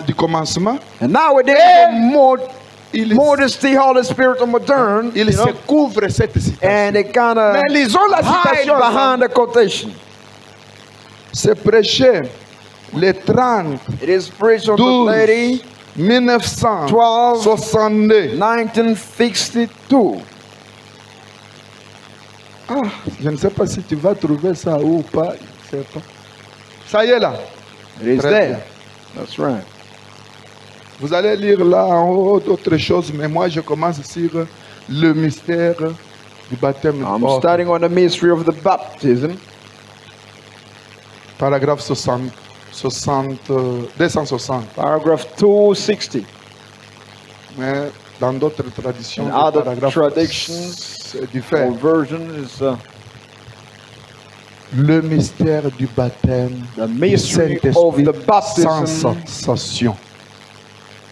du commencement. And nowadays, modesty, Holy Spirit are modern. Il se couvre cette citation. And they kind of Mais lisons la hide citation. behind the quotation. C'est prêché le 30 It is preached on the 12 1962. 1962. Ah, je ne sais pas si tu vas trouver ça ou pas. Je ne sais pas. Ça y est là. It is Très there. bien. That's right. Vous allez lire là en haut d'autres choses, mais moi je commence sur le mystère du baptême. I'm starting on the mystery of the baptism. Paragraphe 260. Paragraph 260. Mais dans d'autres traditions, In le other paragraphe traditions, c'est or différent. version is Le mystère du baptême the du mystery of Saint-Esprit the sans baptism sensation.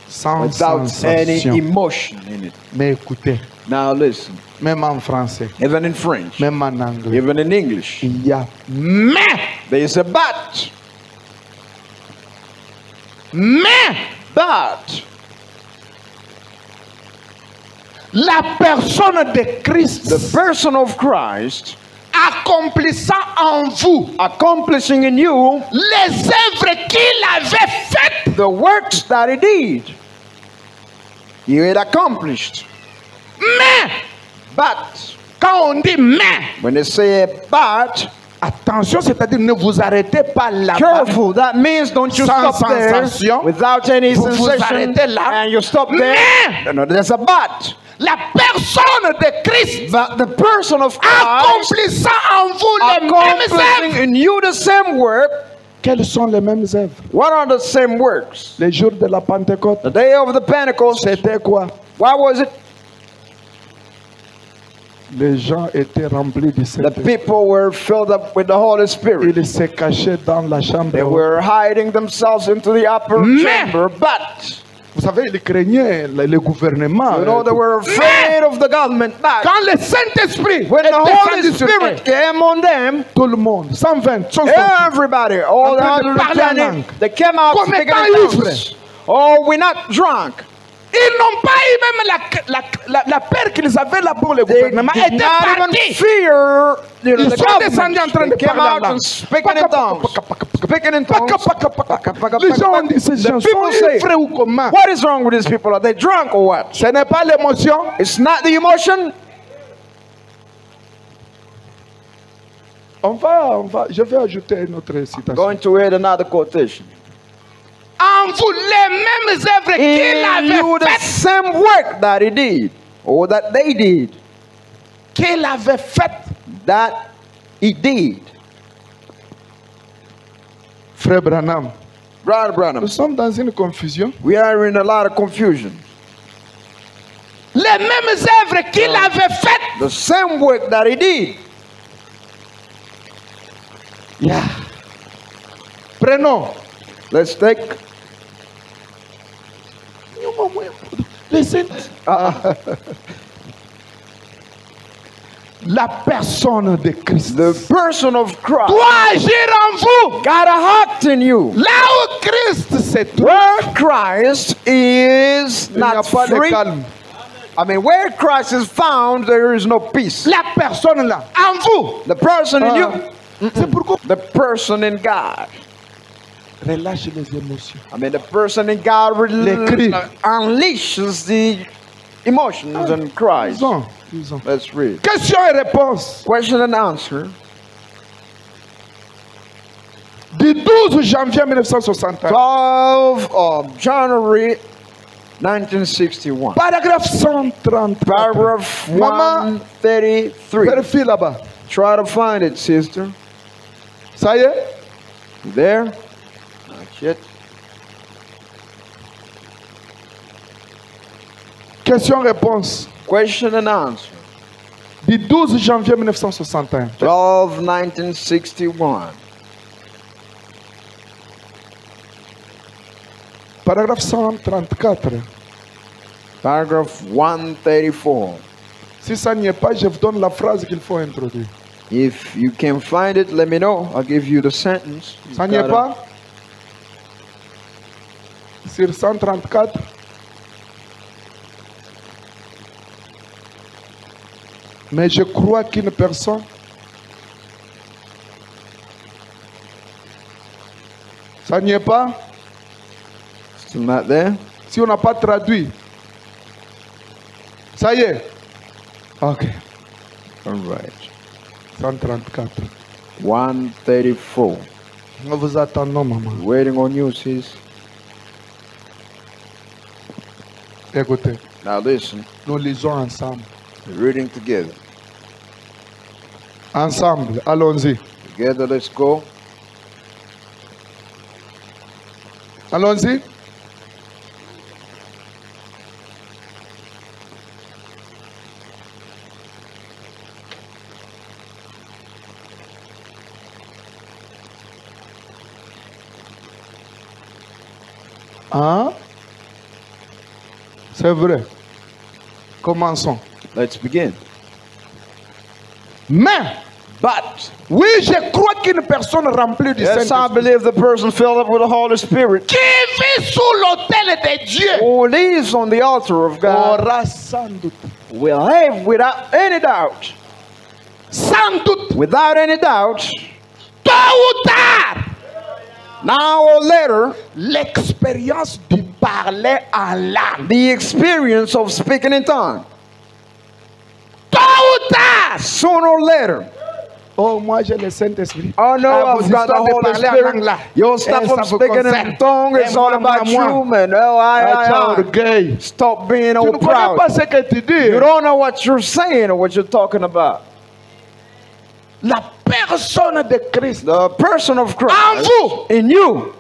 Sans without any sensation. emotion in it. Mais écoutez, Now listen, même en français, even in French, même en anglais, even in English, il y a mais. there is a but. Mais But la personne de Christ the person of Christ accomplissant en vous accomplishing in you les œuvres qu'il avait faites. the works that he did, he had accomplished. Mais But quand on dit mais, when they say but, attention, c'est-à-dire ne vous arrêtez pas là-bas. careful, that means don't you Sans stop there sensation. without any Vous vous sensation arrêtez là. and you stop there. Mais No, there's a but. la personne de Christ But the person of Christ accomplissant en vous les mêmes accomplishing œuvres. in you the same work. Quelles sont les mêmes œuvres? What are the same works? Les jours de la Pentecôte, The day of the Pentecost, c'était quoi? what was it? Les gens étaient remplis du The Saint-Esprit. people were filled up with the Holy Spirit. Ils se cachaient dans la chambre. They were hiding themselves into the upper Mais- chamber, but Vous savez, ils craignaient le gouvernement. you know they were afraid of the government. But Quand le Saint-Esprit when est the Holy descendu sur eux, Spirit came on them, tout le monde, 120, 150, everybody, all En train de parler en 120, langue. they came out Comme speaking étant in tongues. ivres. Oh, we're not drunk. ils n'ont pas eu même la peur qu'ils avaient là pour le They gouvernement. did Était not even parti. fear Ils the sont descendus en train government. de They came parler en out langue. and speaking in tongues. Speaking in tongues. Les gens ont dit, ces gens The people sont say, ivres ou comment? what is wrong with these people? Are they drunk or what? Ce n'est pas l'émotion. It's not the emotion. Je vais ajouter une autre citation. Going to read another quotation. En vous, les mêmes œuvres qu'il In you avait the faites. same work that he did, or that they did, Qu'il avait faites. that he did. Frère Branham, Brother Branham, nous sommes dans une confusion. we are in a lot of confusion. Les mêmes œuvres qu'il avait faites. The same work that he did. Yeah. Prenons. Let's take La personne de Christ the person of Christ. doit agir en vous. Got a act in you. Là où Christ se trouve, Where Christ is il n'y a not pas de free. calme. I mean, where Christ is found, there is no peace. La personne là, en vous. The person in you, C'est pourquoi the person in God. relâche les émotions. I mean, the person in God Les cris. unleashes the emotions and cries. Ils ont. Let's read. Question et réponse. Question and answer. Du 12 janvier 1961. 12 of January 1961. Paragraphe 130. Paragraph Maman, 133. vérifie là-bas. Try to find it, sister. Ça y est? You there? Not yet. Question-réponse. Question and answer. Du 12 janvier 1961. 12 1961. Paragraphe 134. Paragraph 134. Si ça n'y est pas, je vous donne la phrase qu'il faut introduire. If you can find it, let me know. I'll give you the sentence. Ça n'y est pas? sur 134. Mais je crois qu'une personne ça n'y est pas. Still not there? Si on n'a pas traduit. Ça y est. Ok. All right. 134. 134. Nous vous attendons, maman. Waiting on you, sis. Écoutez, Now listen. nous lisons ensemble. We're reading together. Ensemble, allons-y. Together, let's go. Allons-y. Hein? C'est vrai. Commençons. Let's begin. Mais, But, oui, je crois qu'une personne remplie du yes, I Saint-Esprit believe the person filled up with the Holy Spirit qui vit sous l'autel de Dieu who lives on the altar of God aura sans doute, will have without any doubt, sans doute, without any doubt, tôt ou tard, now or later, l'expérience du parler en langue. the experience of speaking in tongues. Tôt ou tard. Sooner or later. Oh, moi j'ai le Saint-Esprit. Oh no, Ah, vos I've got the histoires de Holy parler en langue Spirit. là. Your stuff Eh, from ça vous speaking concerne. in tongues, it's Eh, all moi, about moi. you, man. Oh, Ah, tu as I. orgueil. Stop being Tu all ne connais pas proud. ce que tu dis. You don't know what you're saying or what you're talking about. La personne de Christ The person of Christ en vous. in you.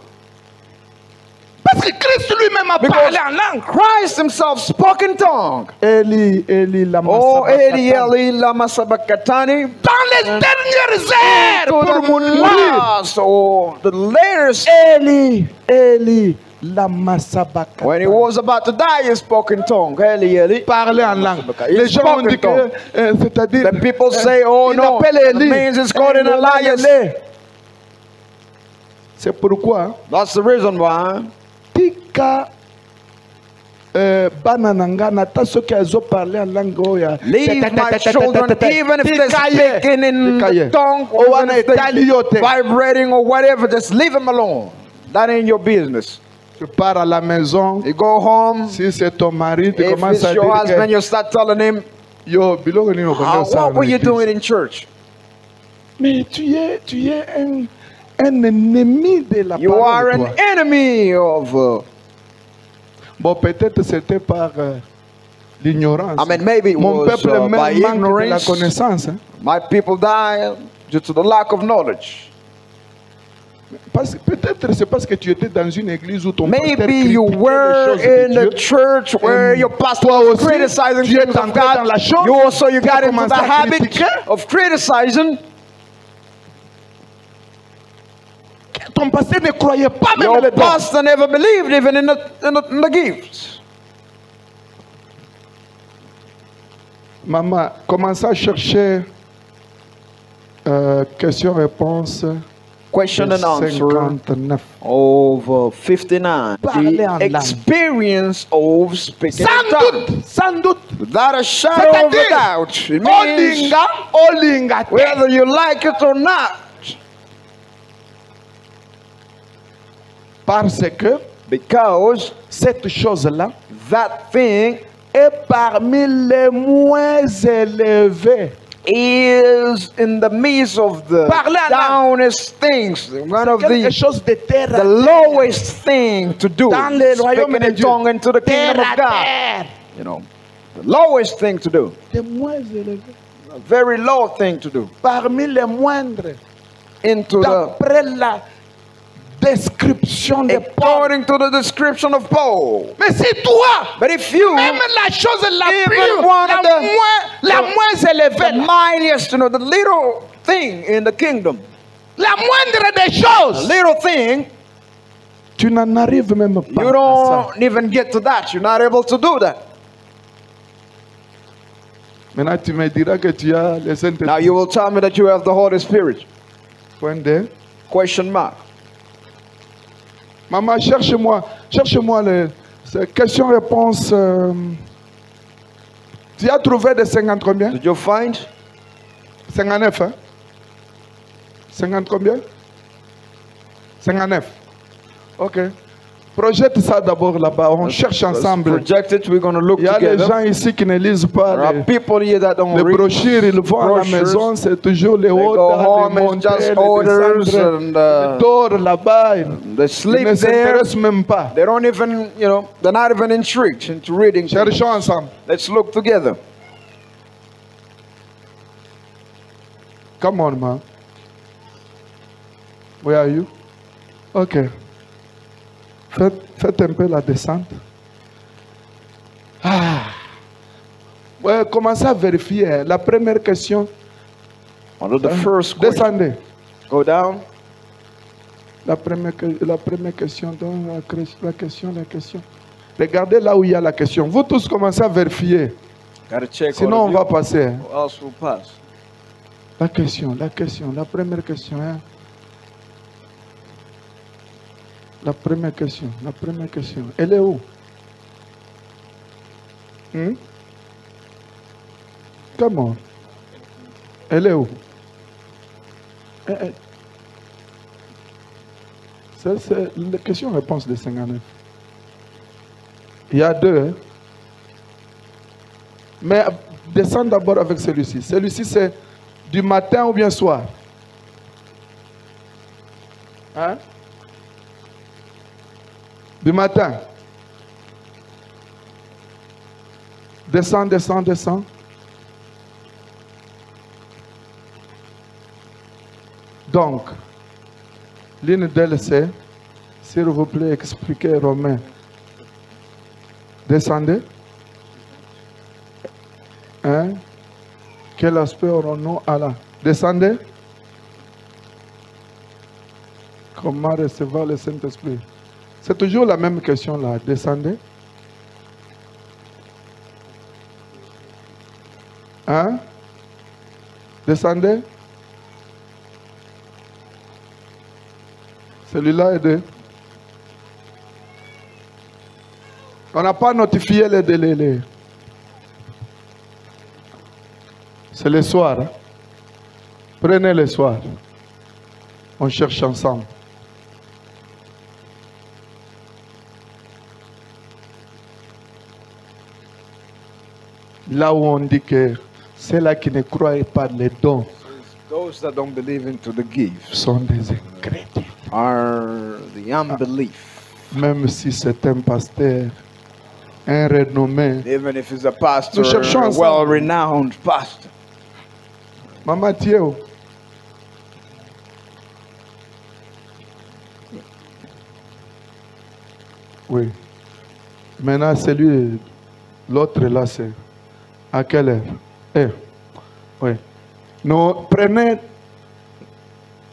Parce que Christ lui-même a Because parlé en langue. Christ himself spoke in tongue. Eli, Eli, lama Oh, Eli, sabachthani. Eli, lama sabachthani. Dans les dernières heures, To pour the mourir. last, or the latest. Eli, Eli, lama sabachthani. When he was about to die, he spoke in tongue. Eli, Eli. Parler en langue. Il Les gens ont spoke dit in tongue. que, c'est-à-dire, Then people say, oh il no, appelle it Eli. means it's called in Elias. C'est pourquoi That's the reason why. tika bana nanga nata soki azo parler en langue oya. Leave my children, even if they're speaking in tongue, or even if they're vibrating or whatever, just leave them alone. That ain't your business. Tu pars à la maison. You go home. Si c'est ton mari, tu If commences it's à your dire husband, que, you start telling him, yo, biloko nini okondo ça what were na you église? doing in church? Mais tu es un ennemi de la You are parole. an enemy of. Bon, peut-être c'était par l'ignorance. I mean, maybe it Mon was, peuple by même manque de la ignorance. connaissance. Hein. My people die due to the lack of knowledge. Parce que peut-être c'est parce que tu étais dans une église où ton pasteur Maybe you critiquait were les choses de in the Dieu. church where your pastor Toi was aussi, criticizing tu es things of entré dans God. la chose. You also you Tu as got into commencé the à habit critiquer. of criticizing. Ton pasteur ne croyait pas même Your les dons. pastor never believed even in the gifts. Maman, commence à chercher question-réponse Question and answer 59. of 59. Parler en The langue. experience of speaking in Sans tongues. doute, sans doute. Without a shadow of a C'est-à-dire, doubt. It means olinga, olinga te. whether you like it or not. Parce que Because cette chose-là that thing est parmi les moins élevés. is in the midst of the Parler en downest things. One of Quelque the chose de terre à the lowest thing to do. Dans le royaume Speaking de in Dieu. tongue into the terre kingdom à of God. terre. You know, the lowest thing to do. Les moins élevés. A very low thing to do. Parmi les moindres. Into the D'après la description de Paul. according to the description of Paul. Mais c'est toi. But if you Même la chose la Even plus, one of the- la moins élevée, the mightiest, you know, the little thing in the kingdom, la moindre des a choses, little thing, tu n'en arrives même pas you à ça. don't even get to that. You're not able to do that. Maintenant, tu me diras que tu as le Now Saint-Esprit. you will tell me that you have the Holy Spirit. Point de. Question mark. Maman, cherche-moi les questions-réponses. Tu as trouvé des 50 combien? Did you find? 59, hein? 50 combien? 59. Ok. Projette ça d'abord là-bas. On cherche ensemble. Project it. We're going to look Il y a together. des gens ici qui ne lisent pas There are people here that don't les read brochures. Ils vont à la maison, c'est toujours les They hauts, go les home, it's montées, just les orders descendres, and, les tours là-bas. They Ils ne sleep there. s'intéressent même pas. They don't even, they're not even intrigued into reading. Cherchons ensemble. Let's look together. Come on, man. Where are you? Ok. Faites un peu la descente. Ah. Ouais, commencez à vérifier. La première question. Under the first question. Descendez. Go down. La première question. Donc, la question. Regardez là où il y a la question. Vous tous commencez à vérifier. Gotta check. Sinon, on va passer. Or else we'll pass. La question. La première question. Hein. La première question. Elle est où? Comment? Elle est où? C'est la question-réponse de 59. Il y a deux. Hein? Mais descends d'abord avec celui-ci. Celui-ci, c'est du matin ou bien soir? Hein? Du matin. Descends. Donc, l'une d'elles c'est, s'il vous plaît, expliquez Romain. Descendez. Hein? Quel aspect aurons-nous à la? Descendez. Comment recevoir le Saint-Esprit? C'est toujours la même question là. Descendez. Hein? Descendez. Celui-là est de. On n'a pas notifié les délais. C'est le soir. Hein? Prenez le soir. On cherche ensemble. Là où on dit que ceux-là qui ne croient pas les dons Those that don't believe into the gifts sont des incrédules. are the unbelief. Même si c'est un pasteur, un renommé. Even if he's a pastor, Nous cherchons a ensemble. well-renowned pastor. Maman Thieu. Oui. Maintenant, celui, l'autre là, c'est à quelle heure? Oui. Nous prenez.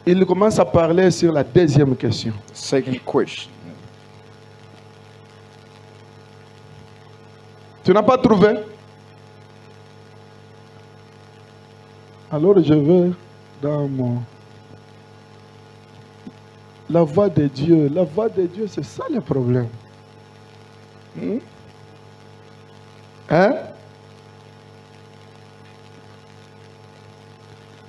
Il commence à parler sur la deuxième question. Second question. Tu n'as pas trouvé? Alors je vais dans mon... La voix de Dieu. La voix de Dieu, c'est ça le problème. Hein?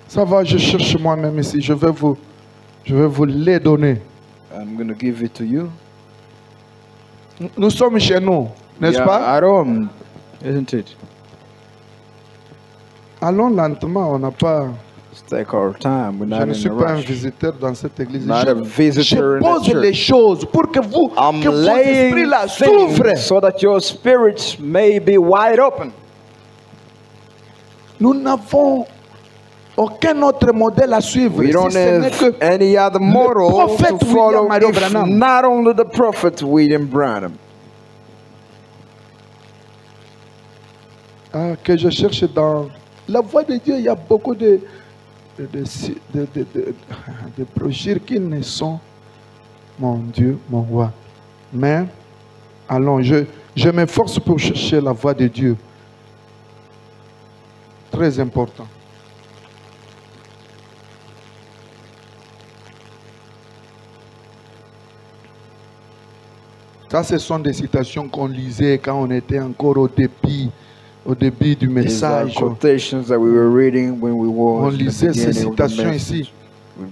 Ça va, je cherche moi-même ici. Je vais vous les donner. I'm going to give it to you. Nous sommes chez nous, n'est-ce pas? At home, isn't it? Allons lentement, on n'a pas... Let's take our time. We're Je not ne in suis a pas un rush. visiteur dans cette église. Not a visitor Je in the pose church. les choses pour que vous, I'm que vos esprits laying là s'ouvrent. things so that your spirits may be wide open. Nous n'avons aucun autre modèle à suivre. We don't si ce n'est have que any other model prophète to William follow Marie if Branham. not only the prophet William Branham. Que je cherche dans la voix de Dieu. Il y a beaucoup de brochures qui ne sont, mon Dieu, mon roi. Mais, allons, je m'efforce pour chercher la voix de Dieu. Très important. Ça, ce sont des citations qu'on lisait quand on était encore au début du message. Quotations that we were reading when we were On lisait ces citations ici.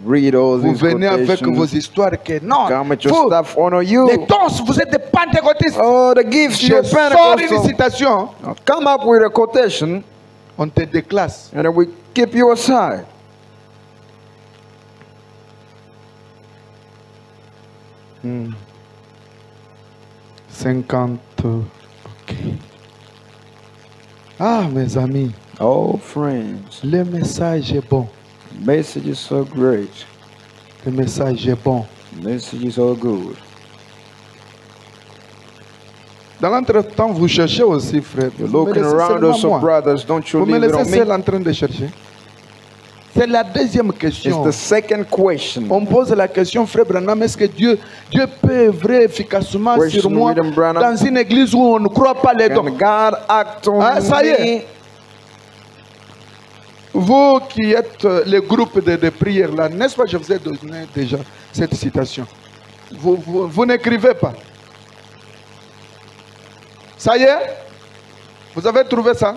Read all Vous these venez avec vos quotations. histoires que non, Come with your vous, stuff, honor you. les dons, vous êtes des pentecôtistes. Oh, the gifts, Je you're sors une Pentecostal. citation, Now, come up with a quotation, on te déclasse. and then we keep you aside. Hmm. 50. Ok. Ah, mes amis, Oh, friends, le message est bon. message is so great. Le message est bon. Message is so good. Dans l'entretemps, vous cherchez aussi, frère. You're Vous me looking laissez around seulement us, so moi. brothers, don't you Vous me leave it laissez on me. seul en train de chercher. C'est la deuxième It's question. the second question. On pose la question, frère Branham, est-ce que Dieu peut œuvrer efficacement Question, sur moi William Branham. dans une église où on ne croit pas les dons? Can God act on Ah, ça y est. me? Vous qui êtes le groupe de prière là, n'est-ce pas, je vous ai donné déjà cette citation. Vous n'écrivez pas. Ça y est? Vous avez trouvé ça?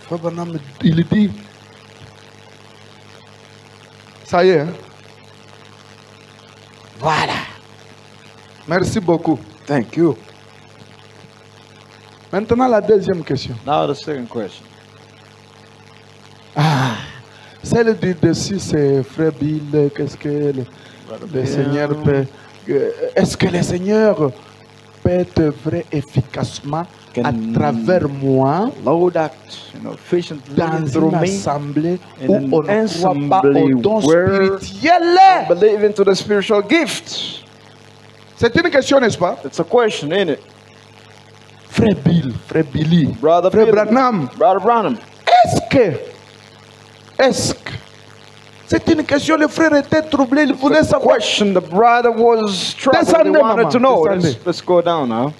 Frère Branham, il dit, ça y est. Hein? Voilà. Merci beaucoup. Thank you. Maintenant, la deuxième question. Now the second question. Ah, celle du dessus, c'est Frère Bill. Qu'est-ce que le Seigneur peut. Est-ce que le Seigneur peut œuvrer efficacement à travers moi Lord act, efficiently dans through une me. assemblée In où an on ne croit pas assembly aux dons where spirituels? Believe into the spiritual gifts. C'est une question, n'est-ce pas? It's a question, ain't it? Frère Bill, Frère Billy, Brother Frère Bill, Branham, Brother Branham. est-ce que c'est une question, le frère était troublé, il voulait savoir. Question. The brother was troubled. He Descendez, wanted to know. maman, descendez. Let's go down now.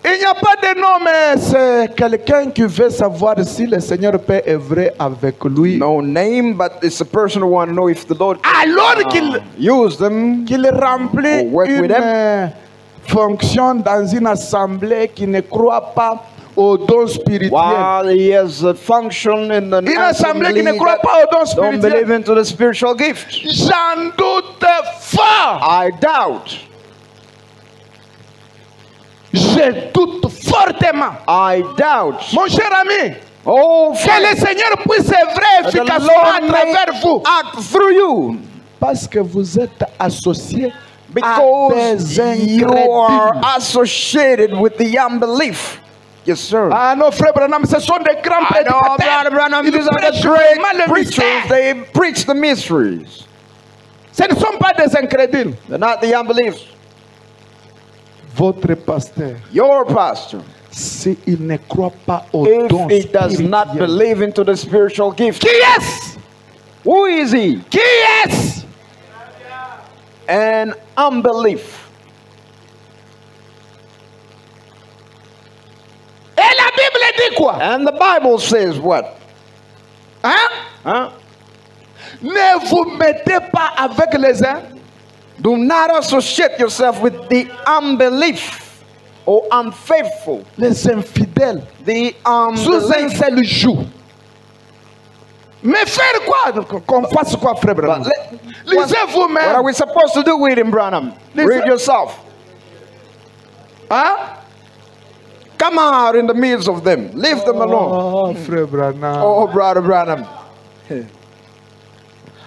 Il n'y a pas de nom, mais c'est quelqu'un qui veut savoir si le Seigneur peut œuvrer avec lui. No name, but it's a person who wants to know if the Lord Alors qu'il use them. remplit Work with une fonction dans une assemblée qui ne croit pas aux dons spirituels. While he has a function in an Une assemblée qui assembly ne croit that pas aux dons don't believe spirituels. into the spiritual gift. J'en doute fort. I doubt. Je doute fortement. I doubt. Mon cher ami, Oh, que le Seigneur puisse œuvrer the efficacement à Lord may travers vous. act through you. Parce que vous êtes associés Because à des you are incrédules. associated with the unbelief. Yes, sir. Ah non, frère Branham, ce sont des grands I know, prédicateurs. Brother Branham, Ils these are prêchent the vraiment great le preachers. mystère. They preach the mysteries. Ce ne sont pas des incrédules. They're not the unbelievers. Votre pasteur, Your pastor, s'il ne croit pas aux dons if he does not spirituels, believe into the spiritual gift, qui est-ce? who is he? Qui est-ce? An unbelief. Et la Bible dit quoi? And the Bible says what? Hein? Huh? Ne vous mettez pas avec les uns. Do not associate yourself with the unbelief or unfaithful. Les infidèles. The Sous un unbelief. seul jour. Mais faire quoi? Qu'on fasse quoi, frère Branham? But what Lisez are vous-même. we supposed to do with him, Branham? Listen. Read yourself. Hein? Come out in the midst of them. Leave them alone. Oh, frère Branham. Oh, Brother Branham.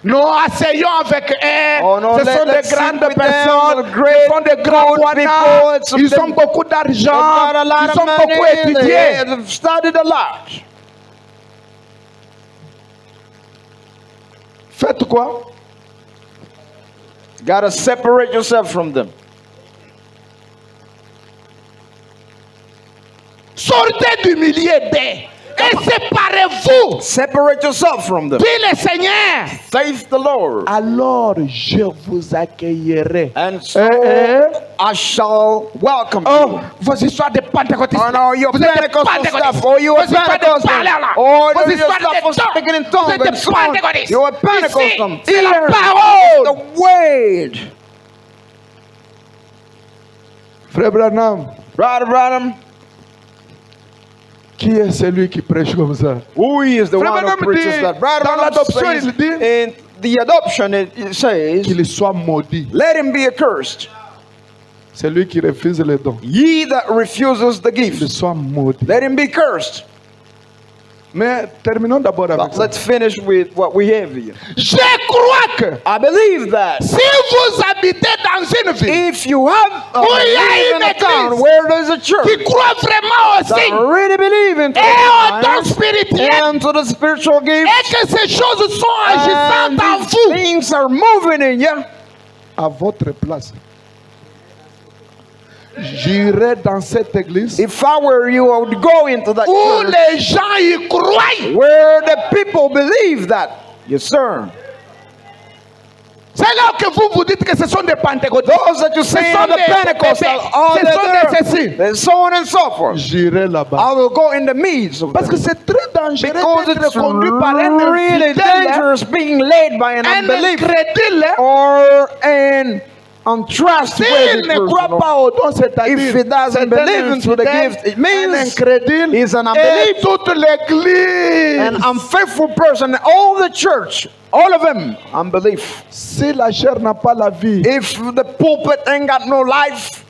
Nous asseyons avec eux. Oh, no, Ce sont let's des sit grandes with them, personnes. the great Ce sont des grands good wannas. people. Ils ont beaucoup They've d'argent. got a lot Ils of ont beaucoup money. étudié. They've studied a lot. Faites quoi? Gotta separate yourself from them. Sortez du milieu d'eux. Et Et séparez-vous. Separate yourself from them. Dit le Seigneur. Saith the Lord. Alors je vous accueillerai. And so I shall welcome you. Vos histoires de Pentecôtistes. Oh no, your Vous êtes des Pentecostal stuff. Pentecôtistes. Oh, you Vos are histoires de Pentecostal. parler là. Oh, Vos your histoires stuff de of speaking in Vous tongues êtes and des so on. Pentecôtistes. You are Pentecostal. Ici, c'est la Here, parole. the word. Frère Branham, Brother Branham, qui est celui qui prêche comme ça? who is the Frère one who Branham preaches dit, that? Brother dans Branham l'adoption, says, il dit in the adoption, it says, qu'il soit maudit. let him be accursed. Celui qui refuse les dons, Ye that refuses the qu'il gift, soit maudit. let him be cursed. Mais terminons d'abord avec But ça. let's finish with what we have here. Je crois que I believe that si vous habitez dans une ville if you have il y a live une in a town église where there's a church qui croit vraiment au that signe really believe in et au don signs spirituel and to the spiritual et gifts, que ces choses sont and agissantes en these vous, things are moving in you, à votre place, j'irai dans cette église if I were you, I would go into that où church les gens y croient. where the people believe that. Yes, sir. C'est là que vous vous dites que ce sont des pentecôtistes. Those that you Ce say sont are the des Pentecostal, all ce sont des ceci. and so on and so forth. J'irai là-bas. I will go in the midst of Parce them. que c'est très dangereux Because d'être it's conduit par un really infidèle, dangerous being led by an un unbeliever incrédule. or an untrustworthy S'il ne croit person. pas au don, c'est-à-dire If he doesn't c'est un believe into the infidèle, gift, it un means incrédule he's an et unbeliever. toute l'église. An unfaithful person, all the church, all of them, unbelief. Si la chair n'a pas la vie, If the pulpit ain't got no life,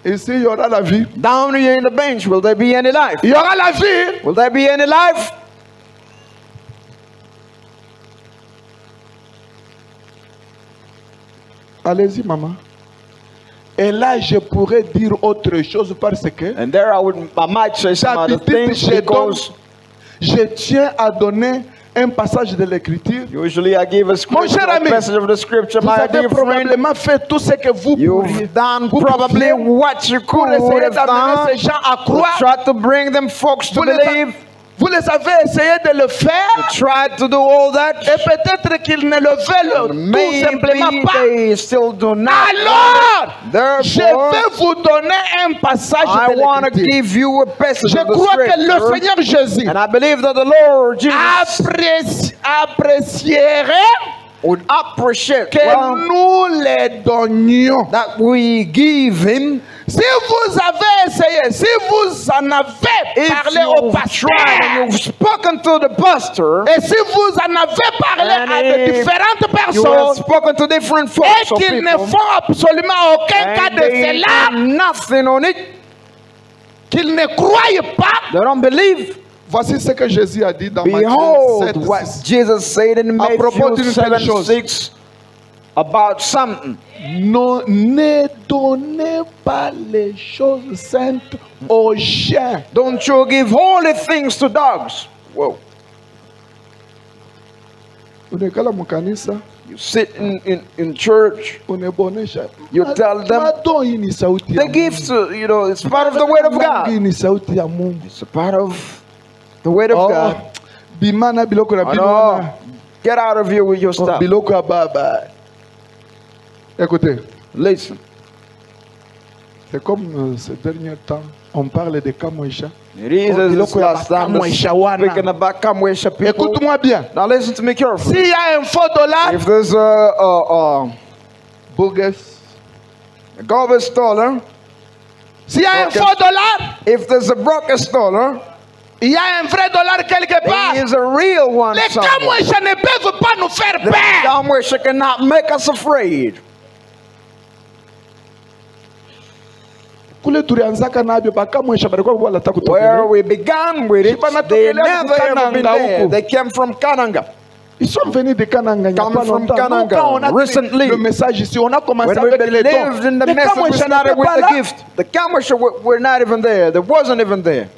ici il y aura la vie. down here in the bench, will there be any life? Il y aura la vie. Will there be any life? Allez-y, maman. Et là, je pourrais dire autre chose parce que And there I might say some other d'habitude, things because je tiens à donner un passage de l'écriture. usually I give a scripture, cher a ami, passage of the scripture, Vous my avez dear friend. probablement fait tout ce que vous pourriez. You've done Vous probably pouviez what you pour could essayer have d'amener done ces gens à to croire. try to bring them folks to Vous les, believe. vous les avez essayé de le faire Tried to do all that. et peut-être qu'ils ne le veulent tout simplement Maybe pas. they still do not. Alors, je Therefore, vais vous donner un passage I de want to l'écriture. give you a passage Je of the crois que le scripture, Seigneur Jésus and I believe that the Lord Jesus apprécierait would appreciate que nous les donnions. that we give him. Si vous avez essayé, si vous en avez If parlé au you've tried and pasteur, you've spoken to the pastor, et si vous en avez parlé And à de if différentes you have personnes, spoken to different et folks or qu'ils ne people, font absolument aucun cas and de they cela, do nothing on it, qu'ils ne croient pas, they don't believe. voici ce que Jésus a dit dans Matthieu Behold 7, what 6. Jesus said in À propos Matthew d'une telle 7, chose. 6 about something. Non, ne donnez pas les choses saintes aux chiens. Don't you give holy things to dogs. Whoa. Unekala mukanisa, You sit in church, unebonesha. You tell them Madon hii ni sauti ya the gifts, you know, it's part of the word of Hii God. ni sauti ya Mungu. It's a part of the word of God. Bimana biloko na Oh, bilona. no. Get out of here with your stuff. Biloko ya baba. Écoutez, Listen. c'est comme ces derniers temps, on parle de Kamwesha. It is as this last time speaking about Kamwesha people. Écoute-moi bien. Now listen to me carefully. S'il y a un faux dollar, If there's a bogus. garbage stolen, S'il y a un faux dollar, if there's a broken stolen, il y a un vrai dollar quelque part. there is a real one Les somewhere. Kamwesha ne peuvent pas nous faire The peur. Kamwesha cannot make us afraid. Kule tulianzaka nabyo bakamwesha balikuwa wanataka Where kutokelea. we began with it, they never ever been there. They came from Kananga. Ils sont venus de Kananga il y a Come pas from longtemps. Kananga. Donc, quand on a Recently. le message ici, on a commencé When we avec les dons. believed in the Les message, we Kamwesha started n'étaient with pas the là. gift. The Kamwesha were not even there. They wasn't even there.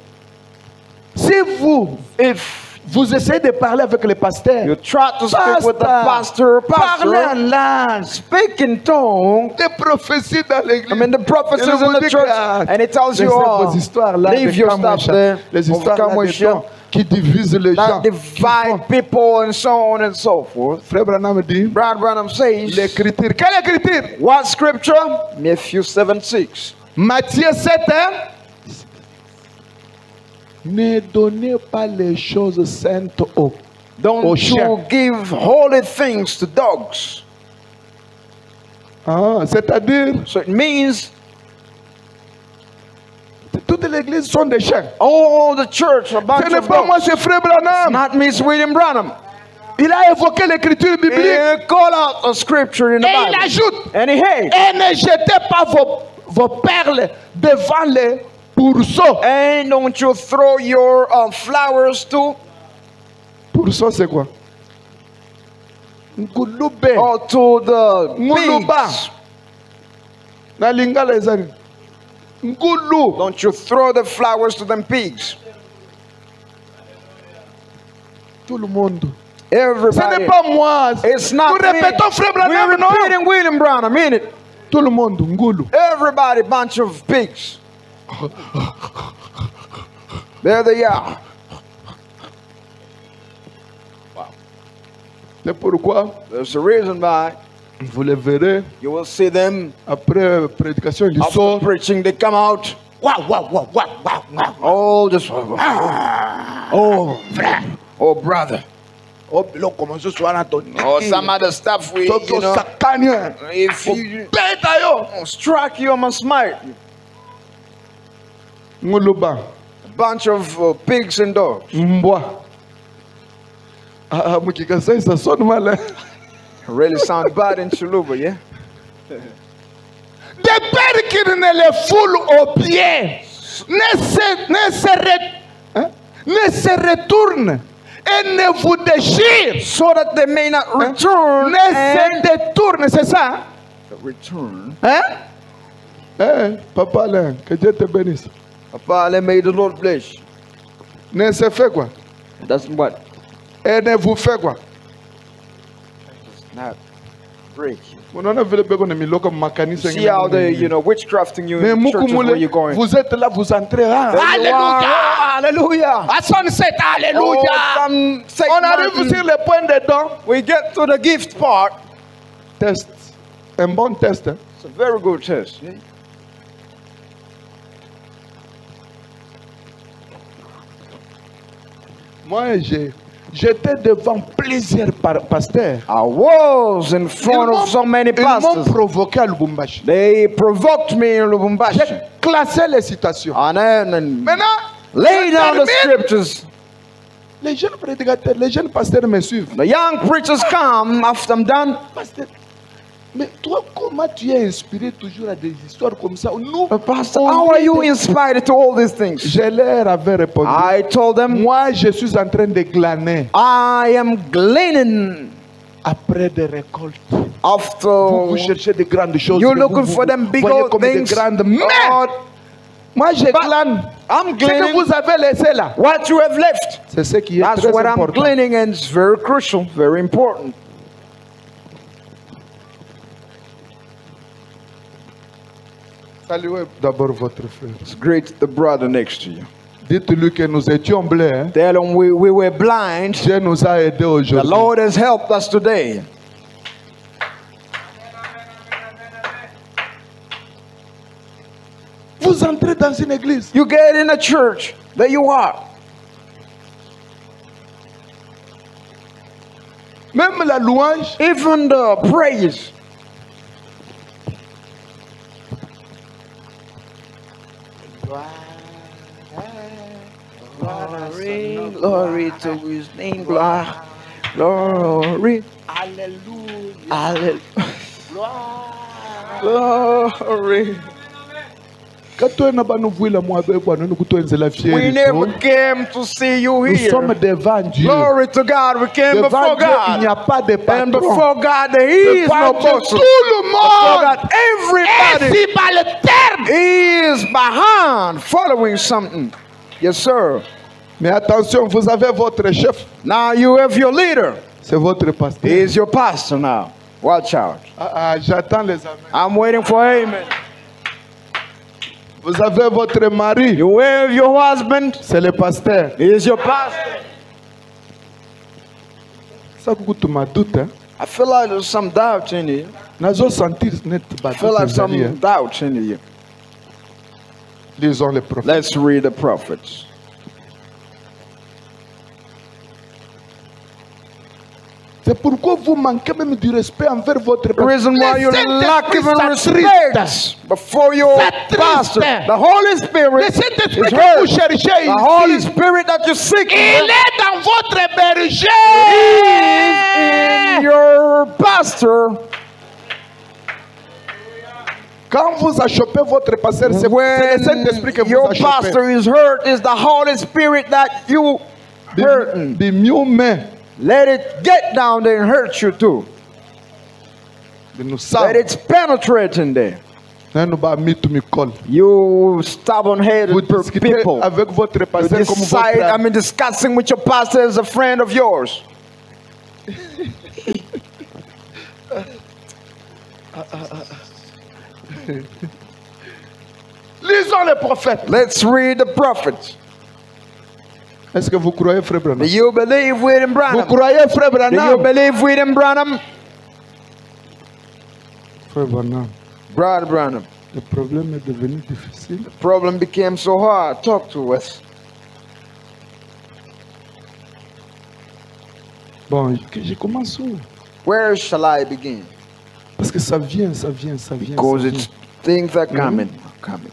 Si vous, If Vous essayez de parler avec les pasteurs. You try to speak with the pastor. Parlez en langue. Speak in tongue. Des prophéties dans l'église. I mean the prophecies in the church. And it tells you all. Leave your stuff there. Les histoires qui divisent les gens. That divide people and so on and so forth. Frère Branham dit. Brad Branham says. L'écriture. Quelle écriture? What scripture? Matthew 7:6. Matthieu 7, hein? Ne donnez pas les choses saintes aux chiens. Don't give holy things to dogs. Ah, c'est-à-dire, so it means toute l'église sont des chiens. All the church, a bunch Ce n'est of pas dogs. moi, c'est Frère Branham. Not Miss William Branham. Il a évoqué l'écriture biblique. He called out a scripture in the Bible. Et il ajoute. And he hates. Et ne jetez pas vos perles devant les pourceaux. And don't you throw your flowers too? Pourceau, c'est quoi? Ngulube. Or to the Nguluba. pigs. Na lingala ezali. Ngulu. Don't you throw the flowers to them pigs. Tout le monde. Everybody. Ce n'est pas moi. It's not Nous répétons Frère Branham. We're repeating William Branham, mean it. Tout le monde, ngulu. Everybody, bunch of pigs. There they are. Wow. C'est pourquoi There's a reason why. Vous les verrez. You will see them Après prédication, ils after sortent. preaching. They come out. Wow, wow, wow, wow, wow, wow. Oh, just oh, frère. Oh, brother. Oh, comment ce soir Anthony. Or some other stuff we, you know. If you strike you, I'm gonna smite you. Nguluba. A bunch of pigs and dogs. Mbwa. Ah, mukikasa ça sonne mal. Hein? Really sound bad in Chuluba, yeah? Des pères qui ne les foulent aux pieds ne se retournent et ne vous déchirent. So that they may not return. Ne se détournent, c'est ça? Return. Hein? Eh, Papa Alain, que Dieu te bénisse. Papa, let may the Lord bless. Ne se fait quoi? That's what? Et ne vous fait quoi? Not break you. See how they, you know, witchcrafting you in the churches where you're going. Vous êtes là, vous entrez. Alléluia! Alléluia! À sunset, alléluia! On arrive sur le point de dons. We get to the gift part. Test. Un bon test. Hein? It's a very good test. Yeah? Moi, j'étais devant plusieurs pasteurs. I was in front of so many pastors. Ils m'ont provoqué à Lubumbashi. They provoked me in Lubumbashi. J'ai classé les citations. And then Maintenant, lay down the scriptures. Les jeunes prédicateurs, les jeunes pasteurs me suivent. The young preachers come after I'm done. Pasteur, mais toi, comment tu es inspiré toujours à des histoires comme ça? Nous, Pastor, how are you inspired to all these things? Je leur avais répondu. I told them, moi, je suis en train de glaner. I am gleaning. Après des récoltes. After vous cherchez de grandes choses. You're looking for them big old things. Mais moi, je glane. I'm gleaning. Ce que vous avez laissé là. What you have left. C'est ce qui est That's très what important. I'm gleaning, and it's very crucial, very important. Saluez d'abord votre frère. It's great the brother next to you. Dites-lui que nous étions bleus. Hein? Tell him we were blind. Dieu nous a aidés aujourd'hui. The Lord has helped us today. Vous entrez dans une église. You get in a church. There you are. Même la louange. Even the praise. Glory, glory to his name, glory, glory, hallelujah, glory. We never came to see you here. Glory to God, we came before God. And before God there is no boss. Before God, everybody is behind following something. Yes, sir. Mais attention, vous avez votre chef. Now you have your leader. C'est votre pasteur. He is your pastor now. Watch out. J'attends les amens. I'm waiting for amen. Vous avez votre mari. You have your husband. C'est le pasteur. He is your pastor. Ça coûte ma doute, hein? I feel like there's some doubt in you. Nazo sentir net I feel like some doubt in you. Lisons les prophètes. Let's read the prophets. C'est pourquoi vous manquez même du respect envers votre The reason why you lack even respect before your pastor. The Holy Spirit is hurt. The Holy Spirit that you seek Il est dans votre berger. is in your pastor. Quand vous achopez votre pasteur, c'est le Saint-Esprit que When vous your achopez. pastor is hurt, is the Holy Spirit that you hurting. Let it get down there and hurt you too. Let it penetrate in there. You stubborn-headed people. You decide, discussing with your pastor as a friend of yours. Lisons les prophètes. Let's read the prophets. Est-ce que vous croyez, frère Branham? Do you believe William Branham? Vous croyez, frère Branham? Do you believe William Branham? Frère Branham. Brother Branham. Le problème est devenu difficile. The problem became so hard. Talk to us. Bon, je commence où? Where shall I begin? Parce que ça vient. Because it's things are coming. Coming.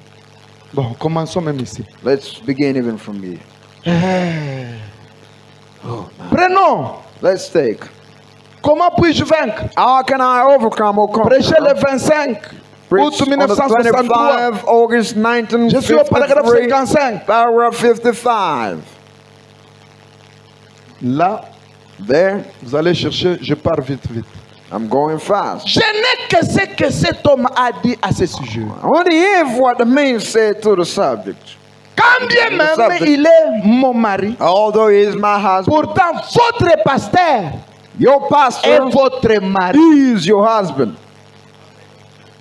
Bon, commençons même ici. Let's begin even from here. Prenons. Let's take. Comment puis-je vaincre? How can I overcome or conquer? Prêcher le 25 août 1963. August 1953. Je suis au paragraphe 55. Paragraph 55. Là, there. Vous allez chercher, je pars vite. I'm going fast. Je n'ai que ce que cet homme a dit à ce sujet. I want to hear what the man said to the subject. Quand bien même il est mon mari, although he is my husband, pourtant votre pasteur, your pastor, est votre mari. Is your husband.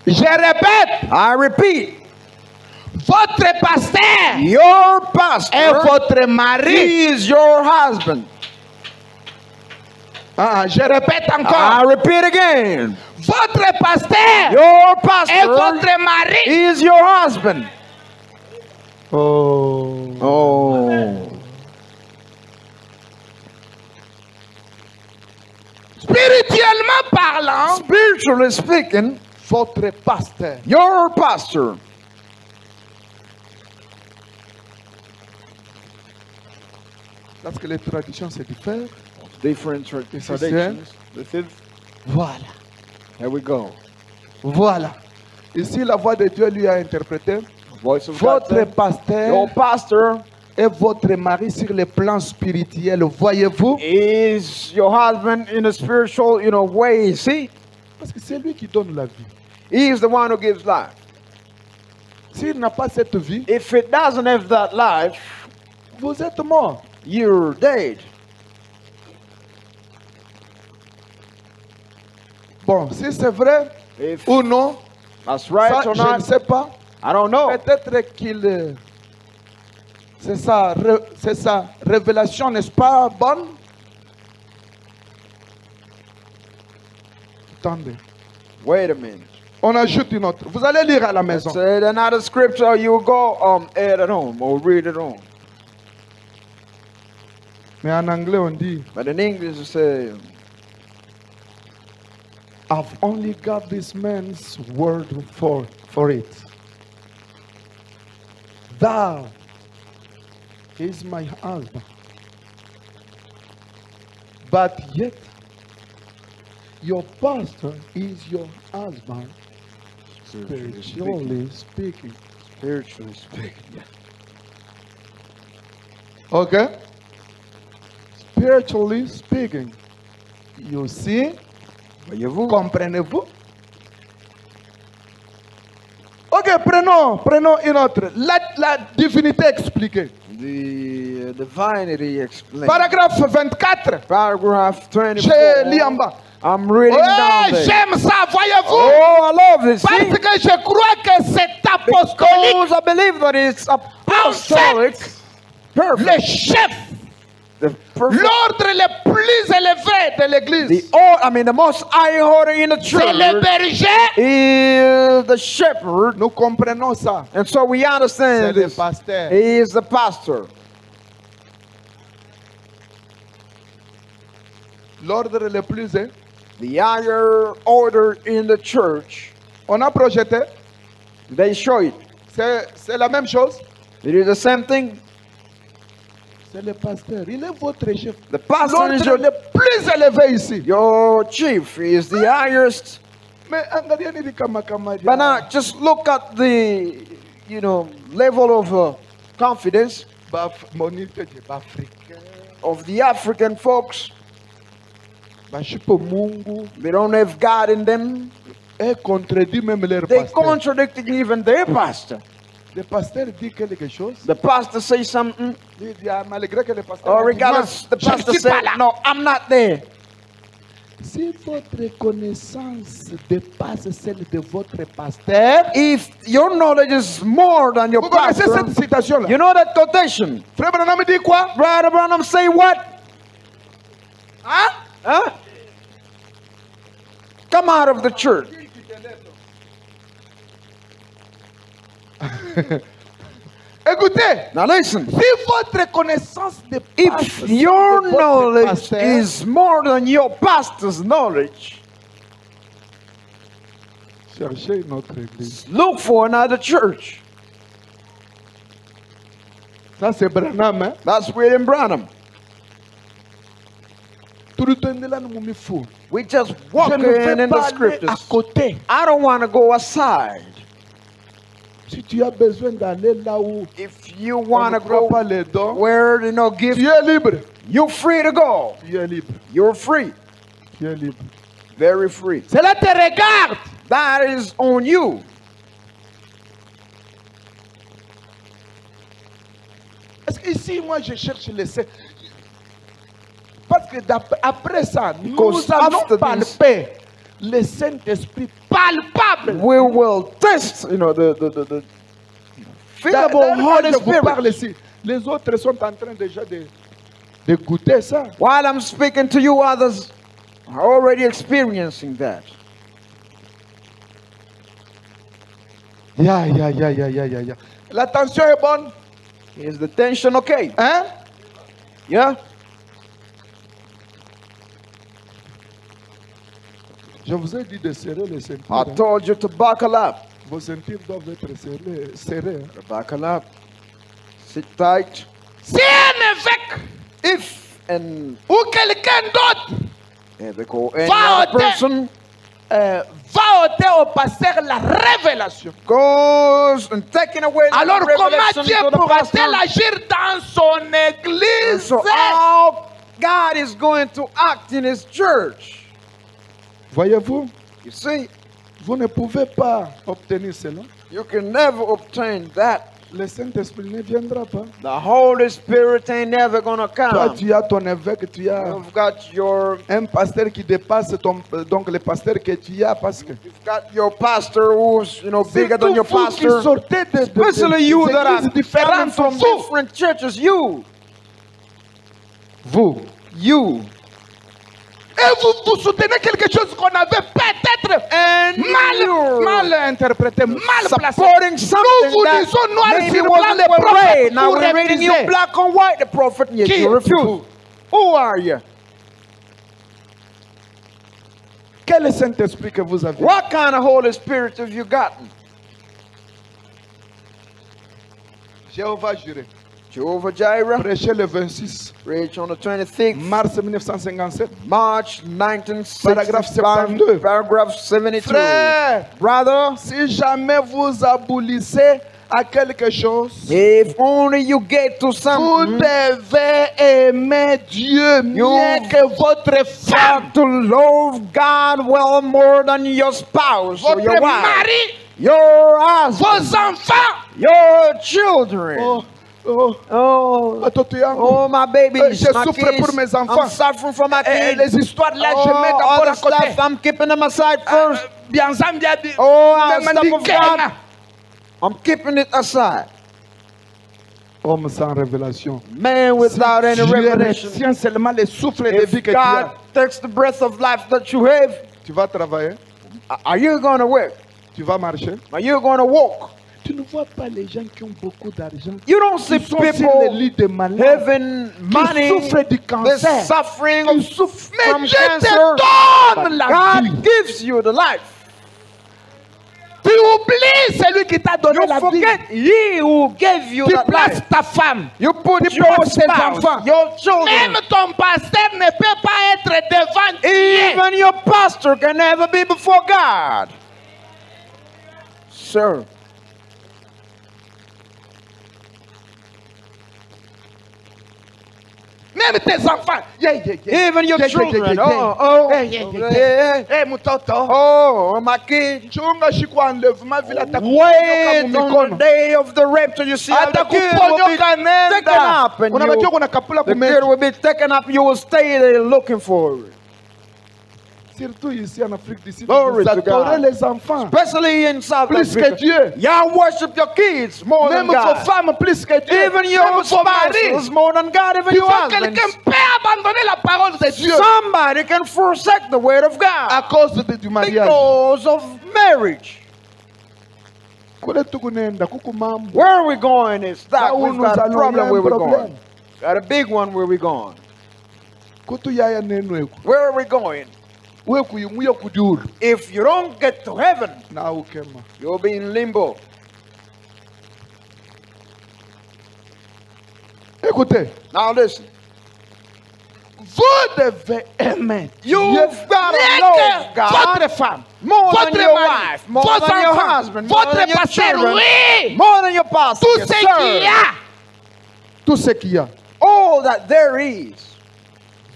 Je répète. I repeat. Votre pasteur, your pastor, est votre mari. Is your husband. Je répète encore. I repeat again. Votre pasteur, your pastor, est votre mari. Is your husband. Oh. Spirituellement parlant, spiritually speaking, votre pasteur, your pastor. Parce que les traditions se diffèrent. Different traditions. Voilà. Here we go. Voilà. Ici, la voix de Dieu lui a interprété. Votre pasteur, your pastor, est votre mari sur le plan spirituel. Voyez-vous? Is your husband in a spiritual, way? See? Parce que c'est lui qui donne la vie. He is the one who gives life. S'il n'a pas cette vie, if it doesn't have that life, vous êtes mort. You're dead. Bon, si c'est vrai ou non, that's right ça, or je not, ne sais pas. I don't know. Peut-être qu'il... c'est sa révélation, n'est-ce pas, bonne? Attendez. Wait a minute. On ajoute une autre. Vous allez lire à la maison. Say another scripture, you go add at home or read it home. Mais en anglais, on dit... But in English, you say... I've only got this man's word for it. Thou is my husband. But yet, your pastor is your husband. Spiritually speaking. Spiritually speaking. Yeah. Okay? Spiritually speaking. You see? Voyez-vous? Comprenez-vous? Ok, prenons une autre. La divinité expliquée. The divinity explained. Paragraphe 24. Paragraph J'ai lu 24. en bas. I'm reading down there. J'aime ça, voyez-vous. Oh, I love this. Parce See? que je crois que c'est apostolique. Because I believe that it's apostolic. Perfect. Le chef, The perfect. l'ordre le plus élevé de l'église, The most high order in the c'est le church berger. is the shepherd. Nous comprenons ça. And so we C'est understand le this. pasteur. He is the pastor. L'ordre le plus, hein? The higher order in the church. On a projeté. They show it. C'est la même chose. It is the same thing. C'est le pasteur. Il est votre chef. The pastor is L'ordre le plus élevé ici. your chief. He is the highest. Mais angalieni di kama kama But now just look at the, level of confidence monite de Africain. of the African folks. Bashipo Mungu. They don't have God in them. Et contredit même leur They pasteur. contradicting even their pastor. Le pasteur dit quelque chose. The pastor says something, Il dit, ah, malgré que le pasteur or a dit, regardless, non, the je ne pastor suis pas said, là. "No, I'm not there." Si votre connaissance dépasse celle de votre pasteur, If your knowledge is more than your vous connaissez pastor, cette citation-là. you know that quotation. Frère Branham dit quoi? Brother Branham say what? Hein? Huh? Come out of the church. Écoutez, Now listen. si votre connaissance dépasse If celle your de votre knowledge pasteur, is more than your pastor's knowledge, cherchez une autre église. look for another church. Ça, c'est Branham, hein? That's William Branham. Tout le temps, là, nous me fous. We just Je walking ne veux in the pas aller à scriptures. côté. I don't want to go aside. Si tu as besoin d'aller là où If you on want ne to croit go pas les dons, where give, tu es libre. you're free to go. Tu es libre. You're free, Tu es libre. very free. Cela te regarde. That is on you. Parce que ici, moi, je cherche les saints. Parce que après ça, Because nous allons after this- palper le Saint-Esprit palpable. We will test, the feelable Holy Je vous parle Spirit. ici. Les autres sont en train déjà de goûter ça. While I'm speaking to you, others are already experiencing that. Ya. La tension est bonne. Is the tension okay? Hein? Yeah? Je vous ai dit de serrer les ceintures. I hein. told you to buckle up. Vos ceintures doivent être serrées. Hein. Buckle up. Sit tight. Si un évêque If and ou quelqu'un d'autre any Va other ôter. person va ôter au pasteur la révélation, goes and taking away the alors comment revelation Dieu to the pourra-t-il pastor, agir dans son and église? so how God is going to act in His church. Voyez-vous, You see, vous ne pouvez pas obtenir cela. you can never obtain that. Le Saint-Esprit ne viendra pas. The Holy Spirit ain't never gonna Toi, come. tu as ton évêque, tu as You've got your un pasteur qui dépasse donc le pasteur que tu as parce que pastor who's bigger than your surtout vous qui pastor. sortez de Especially you des that are églises différentes, coming from vous, different churches. You. et vous soutenez quelque chose qu'on avait peut-être you're mal interprété, mal placé. supporting Nous something vous that disons noir maybe sur blanc, wasn't les well prophètes, read. Now vous we're reading you refusez. black and white, the prophet, and yet Qui you refuse. êtes-vous? Who are you? Quel est Saint-Esprit que vous avez? What kind of Holy Spirit have you gotten? Jéhovah Jireh. Jehovah Jireh, Prêché le 26 preached on the 26th mars 1957. March Paragraphe 1965, 72. paragraph 72. Frère, Brother, si jamais vous aboulissez à quelque chose, if only you get to vous something, devez aimer Dieu mieux que votre femme, have to love God well more than your spouse or votre your wife, mari, your husband, vos enfants. your children. Oh, Oh, my babies, Je my souffre kids. pour mes enfants. I'm suffering for my Et kids. les histoires là, je mets Oh, d'abord all à the côté. stuff, I'm keeping them aside first. Bien Zambia dit. Oh, Même stuff dit of Kenya. God, I'm keeping it aside. Homme sans révélation. Man without any Dieu revelation. retient seulement les souffles de If vie que tu as. God takes the breath of life that you have, Tu vas travailler, are you going to work? tu vas marcher. Are you going to walk? Tu ne vois pas les gens qui ont beaucoup d'argent. You don't see Ils sont sur les people lits de malades. having money, souffrent du cancer. they're suffering Ils souffrent. from Mais Dieu te cancer. donne But la vie. God gives you the life. Tu oublies celui qui t'a donné You la vie. forget He who gave you Tu that places life. ta femme. You put Tu your places tes spouse, enfants. your children. Même ton pasteur ne peut pas être devant Dieu. Even your pastor can never be before God. Sir. Même tes enfants. Even your children. Hey, mutoto. Oh, my kid. Chunga shikwa enlèvement vile Wait atakuponyoka on the mumikono. day of the rapture. You see how the kid will be Atakuponyoka taken nenda. up. And Unajua kuna kapula the kid kumechi. will be taken up. You will stay there looking for it. Surtout ici en Afrique du Sud. Glory Vous to God. adorez les enfants. Especially in South Plus que Africa. Dieu. Y'all worship your kids more Même than vos God. femmes plus que Dieu. Even Même your vos maris. spouses more than God. Even Tu your vois, husbands. quelqu'un peut abandonner la parole de Dieu Somebody can forsake the word of à God cause du mariage. because of marriage. Kule tukunenda kuku mambo. Where are we going is that Là où we've nous got a allons, problem il y a where un we're problème. going. Got a big one where we're going. Kutu yaya nenu eku. Where are we going? Weku yumuya kujulu. If you don't get to heaven, Na ukema. you'll be in limbo. Écoutez. Now listen. Vous devez aimer. You've got to Rien love que God votre femme, more than votre your mari, wife, more vos than your enfants, husband, more votre than your pasteur, children, oui. more than your pastor. Tout Yes, ce sir. qu'il y a. Tout ce qu'il y a. All that there is.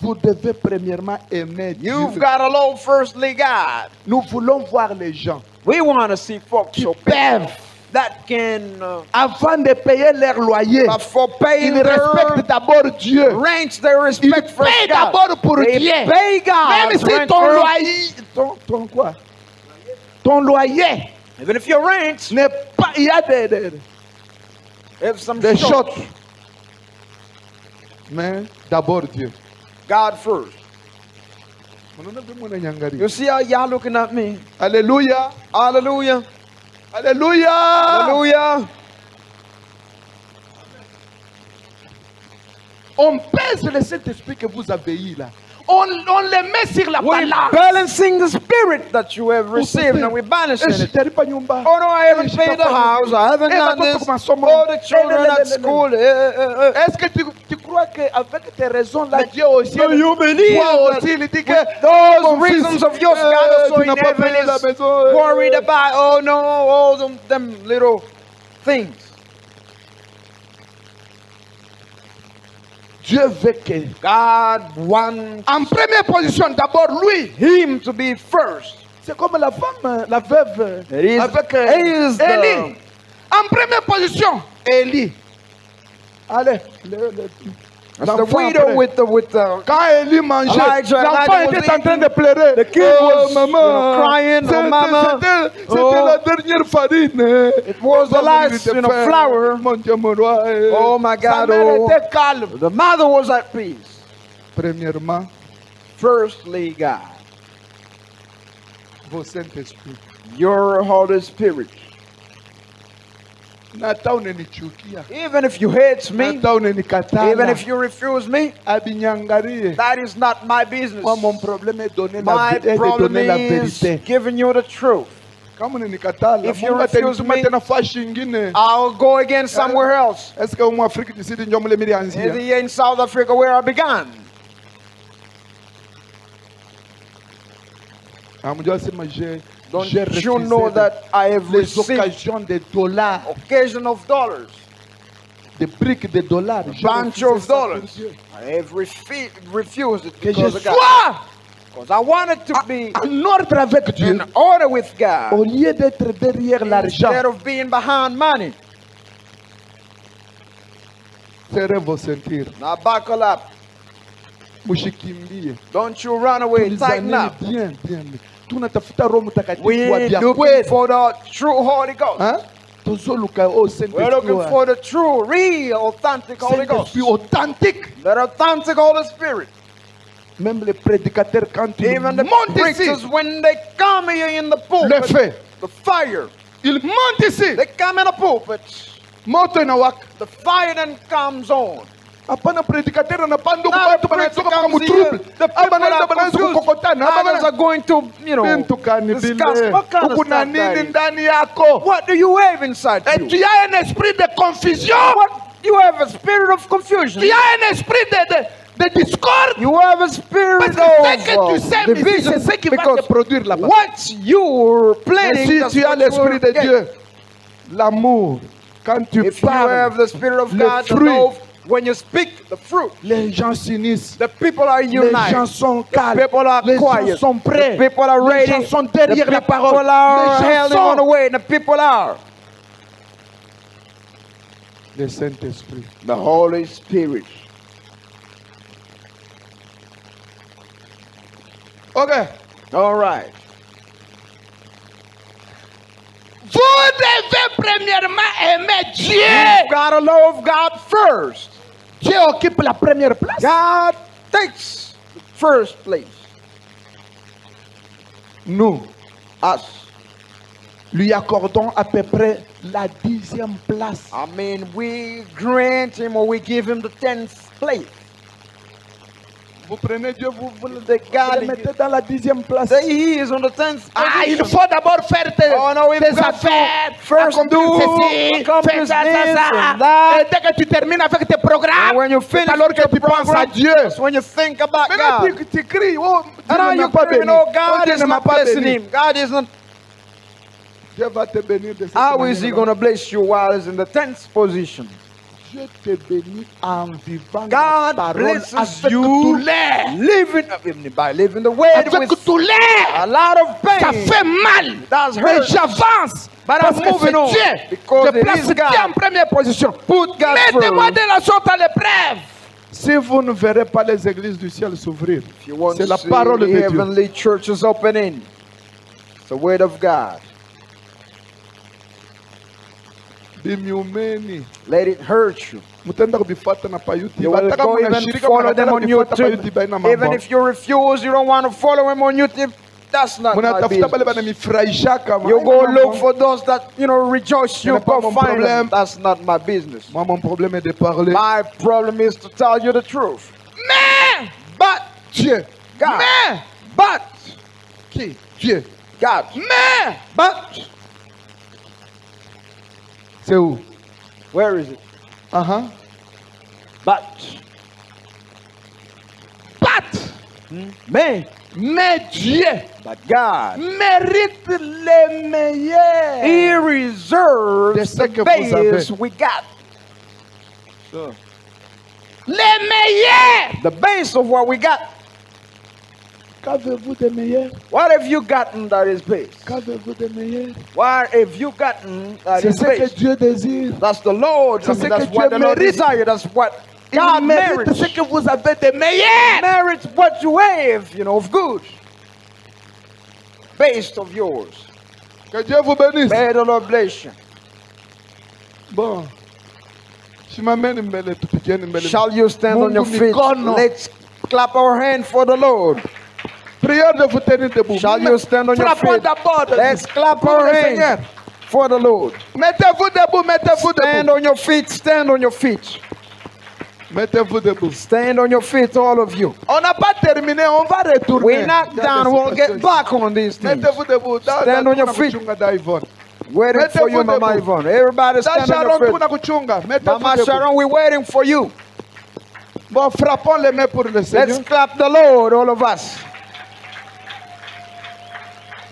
Vous devez premièrement aimer Dieu. You've got to love firstly God. Nous voulons voir les gens We want to see folks qui so peuvent, that can, avant de payer leur loyer, for paying ils their respectent d'abord Dieu. rents, they respect Ils first payent God. d'abord pour They Dieu. pay God. Même si ton loyer, ton quoi? Ton loyer Even if your rent, n'est pas, il y a des if some shorts. Mais d'abord Dieu. God first. You see how y'all looking at me? Alléluia. Hallelujah. Alléluia. Hallelujah. On pèse le Saint-Esprit que vous avez eu là. On le met sur la We're balance. balancing the spirit that you have received and we're balancing it. Oh no, I haven't paid the house. I haven't done this. Oh, the children at school. Est-ce que tu crois qu'avec tes raisons là, Dieu aussi, Do you believe toi that aussi, il dit with que those mon fils, reasons of yours, God also tu in n'as pas heaven payé la is maison. worried about, oh no, all them little things. Dieu veut que, God wants en première position, d'abord lui. him to be first. C'est comme la femme, la veuve, It is- avec it is the- Élie. En première position, Élie. Allez, That's the widow with the quand Élie mangeait, Elijah l'enfant was était en train eating. de pleurer. The kid Oh, was, maman, crying. Oh, mama. C'était Oh. la dernière farine. It was the last, flour. Mon Dieu, mon roi. Oh, my Sa God, mère oh. était calme. The mother was at peace. Premièrement, Firstly, God, vos Saint-Esprit. your Holy Spirit. Nata unanichukia. Even if you hate me, Nata unanikatala. even if you refuse me, Abinyangarie. that is not my business. Moi, mon problème est donner la, My est de problem donner la is vérité. giving you the truth. Kama unanikatala, If you Mungu refuse atanituma me, tena fashi ingine. I'll go again somewhere else. Est-ce que mu Afrique du Sud ndio mule milianzia? Here in South Africa where I began. Amjua sema j'ai Don't j'ai you know refusé that I have les received occasions de dollars, occasion of dollars, des briques de dollars. J'ai bunch refusé of ça pour dollars. Dieu. I have refused it Que je because of God. sois Because I wanted to be en ordre avec Dieu. in order with God Au lieu d'être derrière l'argent. instead of being behind money. Serrez vos ceintures. Now buckle up. Mushikimbie. Don't you run away. Tighten up. Bien, bien. Tunatafuta Roho Mtakatifu wa We're vya looking kweli. for the true Holy Ghost. Hein? Tuzoluka au We're looking Saint-Esprit. for the true, real, authentic Holy Ghost. Saint-Esprit authentique. That authentic Holy Spirit. Même les prédicateurs quand ils Even the montent preachers, ici, when they come here in the le pulpit, feu. the fire, Ils montent ici. they come in the pulpit, Moto inawaka. the fire then comes on. Hapana prédicateur anapanda Now watu the preacher wanatoka kama comes here, trouble. the people are Banaanza confused. kukokotana. Others are going to, Bintu kani discuss bile. what kind of Uko na stuff that nini is. ndani yako? What do you have inside Et you? tu as un esprit de confusion. What? You have a spirit of confusion. Tu as un esprit de discorde. You have a spirit Parce que ce que tu of sais, mais division. c'est ce qui va Because te produire là-bas. what you're planning, Si that's tu as what l'esprit you de will get. Dieu, l'amour, quand tu If you have parles, the spirit of le God, the fruit. love, when you speak the fruit, les gens s'unissent. the people are Les gens united. sont The calmes. people are Les gens quiet. sont prêts. The people are Les ready. gens sont The derrière la people parole. are Les gens held on the sont way. The people are le Saint-Esprit. the Holy Spirit. Ok. All right. Vous devez premièrement aimer Dieu. You gotta love God first. Dieu occupe la première place. God takes the first place. Nous Us. lui accordons à peu près la 10e place. I mean, we grant him or we give him the 10th place. Vous prenez Dieu, vous le God, mettez dans la 10e place. say he is on the 10th Ah, il position. faut d'abord faire tes, Oh no, we've tes got affaires, to first accomplir do, ceci, accomplish faire ça, this ça, ça. and that. Et dès que tu termines avec tes programmes, And when you c'est finish alors with que your tu penses à program, Dieu. that's when you think about Maintenant, God. tu cries, oh, Dieu And now ne m'a you pas claim, béni. no, Oh, God Dieu is ne m'a not pas blessing béni. him. God is not. Dieu va te bénir de cette How is he manière-là. going to bless you while he's in the 10th position? Dieu te bénit en vivant God la parole blesses avec you douleur. living by living the word Avec with douleur. a lot of Ça pain. fait mal. That's Mais hurt. j'avance. But Parce I'm que moving on. c'est Dieu. Because Je it place is Dieu God. en première position. Put God Mettez-moi first. de la sorte à l'épreuve. Si vous ne verrez pas les églises du ciel s'ouvrir, If you want c'est to la see parole de the Dieu. heavenly churches opening, it's the word of God. Bimiumeni. Let it hurt you. Mutenda kubifuata na pa YouTube. You will Hata kama go even unashirika follow them mnataka on kubifuata pa YouTube YouTube. haina mambo. Even if you refuse, you don't want to follow him on YouTube, that's not my Mnatafuta pale bana business. mifurahishaka. You haina go mambo. look for those that, rejoice you, Ce n'est pas go mon find them. problème. That's not my business. Moi, mon problème est de parler. My problem is to tell you the truth. Mais, But Dieu. God. Mais, But qui? Dieu. God. Mais, But c'est où? where is it? Uh-huh. But Mais Dieu but God. mérite le meilleur. He De reserves ce que the vous avez. base we got. Le meilleur. The base of what we got. Qu'avez-vous de meilleur? What have you gotten that is base? Qu'avez-vous de meilleur? What have you gotten that C'est is ce que base? Dieu désire. That's the Lord. C'est ce That's que what Dieu the Lord mérite. desires. That's what Il God mérite merits. ce que vous avez de meilleur. Merits what you have, of good. Based of yours. Que Dieu vous bénisse. May the Lord bless you. Bon. Shimameni mbele tupigeni mbele. Shall you stand on your Mungu feet? mikono. Let's clap our hand for the Lord. Prière de vous tenir debout. Shall you stand on your Frappons feet? d'abord. Let's clap Pour our le Seigneur. hands for the Lord. Mettez-vous debout, mettez-vous Stand debout. on your feet. Stand on your feet. Mettez-vous debout. Stand on your feet, all of you. On n'a pas terminé, on va retourner. We're not Il y a done. des We'll get situations. back on these things. Mettez-vous debout. Stand on your feet. Waiting for you, Mama Yvonne. Everybody stand on your feet. kuchunga. Mama Mettez-vous debout. Sharon, we're waiting for you. Bon, frappons les mains pour le Let's Seigneur. clap the Lord, all of us.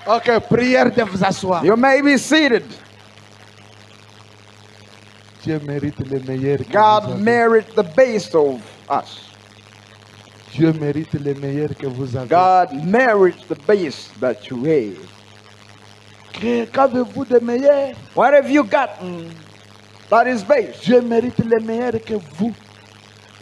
Ok, prière de vous asseoir. You may be seated. Dieu mérite le meilleur. que vous God avez. merits the base of us. Dieu mérite le meilleur que vous avez. God merits the base that you have. Qu'avez-vous de meilleur? What have you gotten that is base? Dieu mérite le meilleur que vous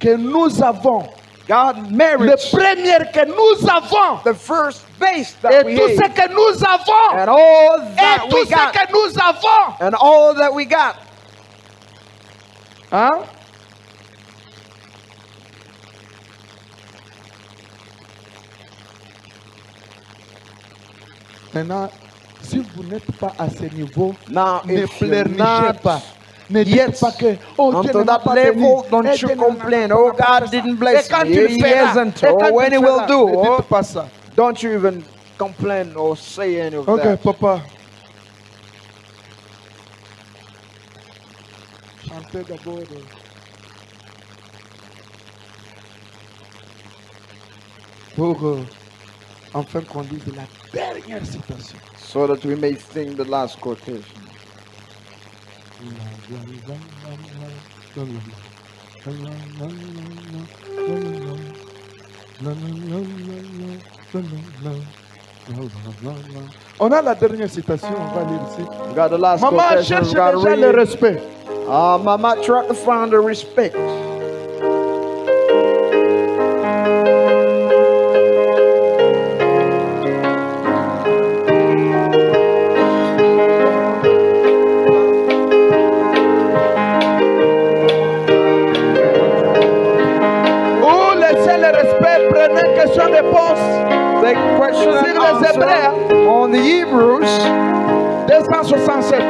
que nous avons, God le merits premier que nous avons, the first base et that we tout ce have, que nous avons, and all et that tout we ce got, que nous avons. and all that we got. Hein? Maintenant, si vous n'êtes pas à ce niveau, Now, ne if you're pleurnichez not pas. Ne yet dites pas que, oh, Dieu unto ne m'a that pas level, béni. don't Eh, you Dieu ne m'a complain, pas oh, fait God ça. didn't Et bless quand me, tu le He feras, hasn't, et or quand when tu He le will feras, do, ne oh, dites pas ça. don't you even complain or say any of Ok, that. papa. Chantez d'abord. Pour enfin qu'on dise la dernière citation. So that we may sing the last quotation. On a la dernière citation, on va lire ici. We got the last Maman quotation. cherche We got to déjà read le it. respect. Mama tried to find the respect. Ou laissez le respect, prenez question-réponse. The question Sur and les answer Hébreux, on the Hebrews. 267.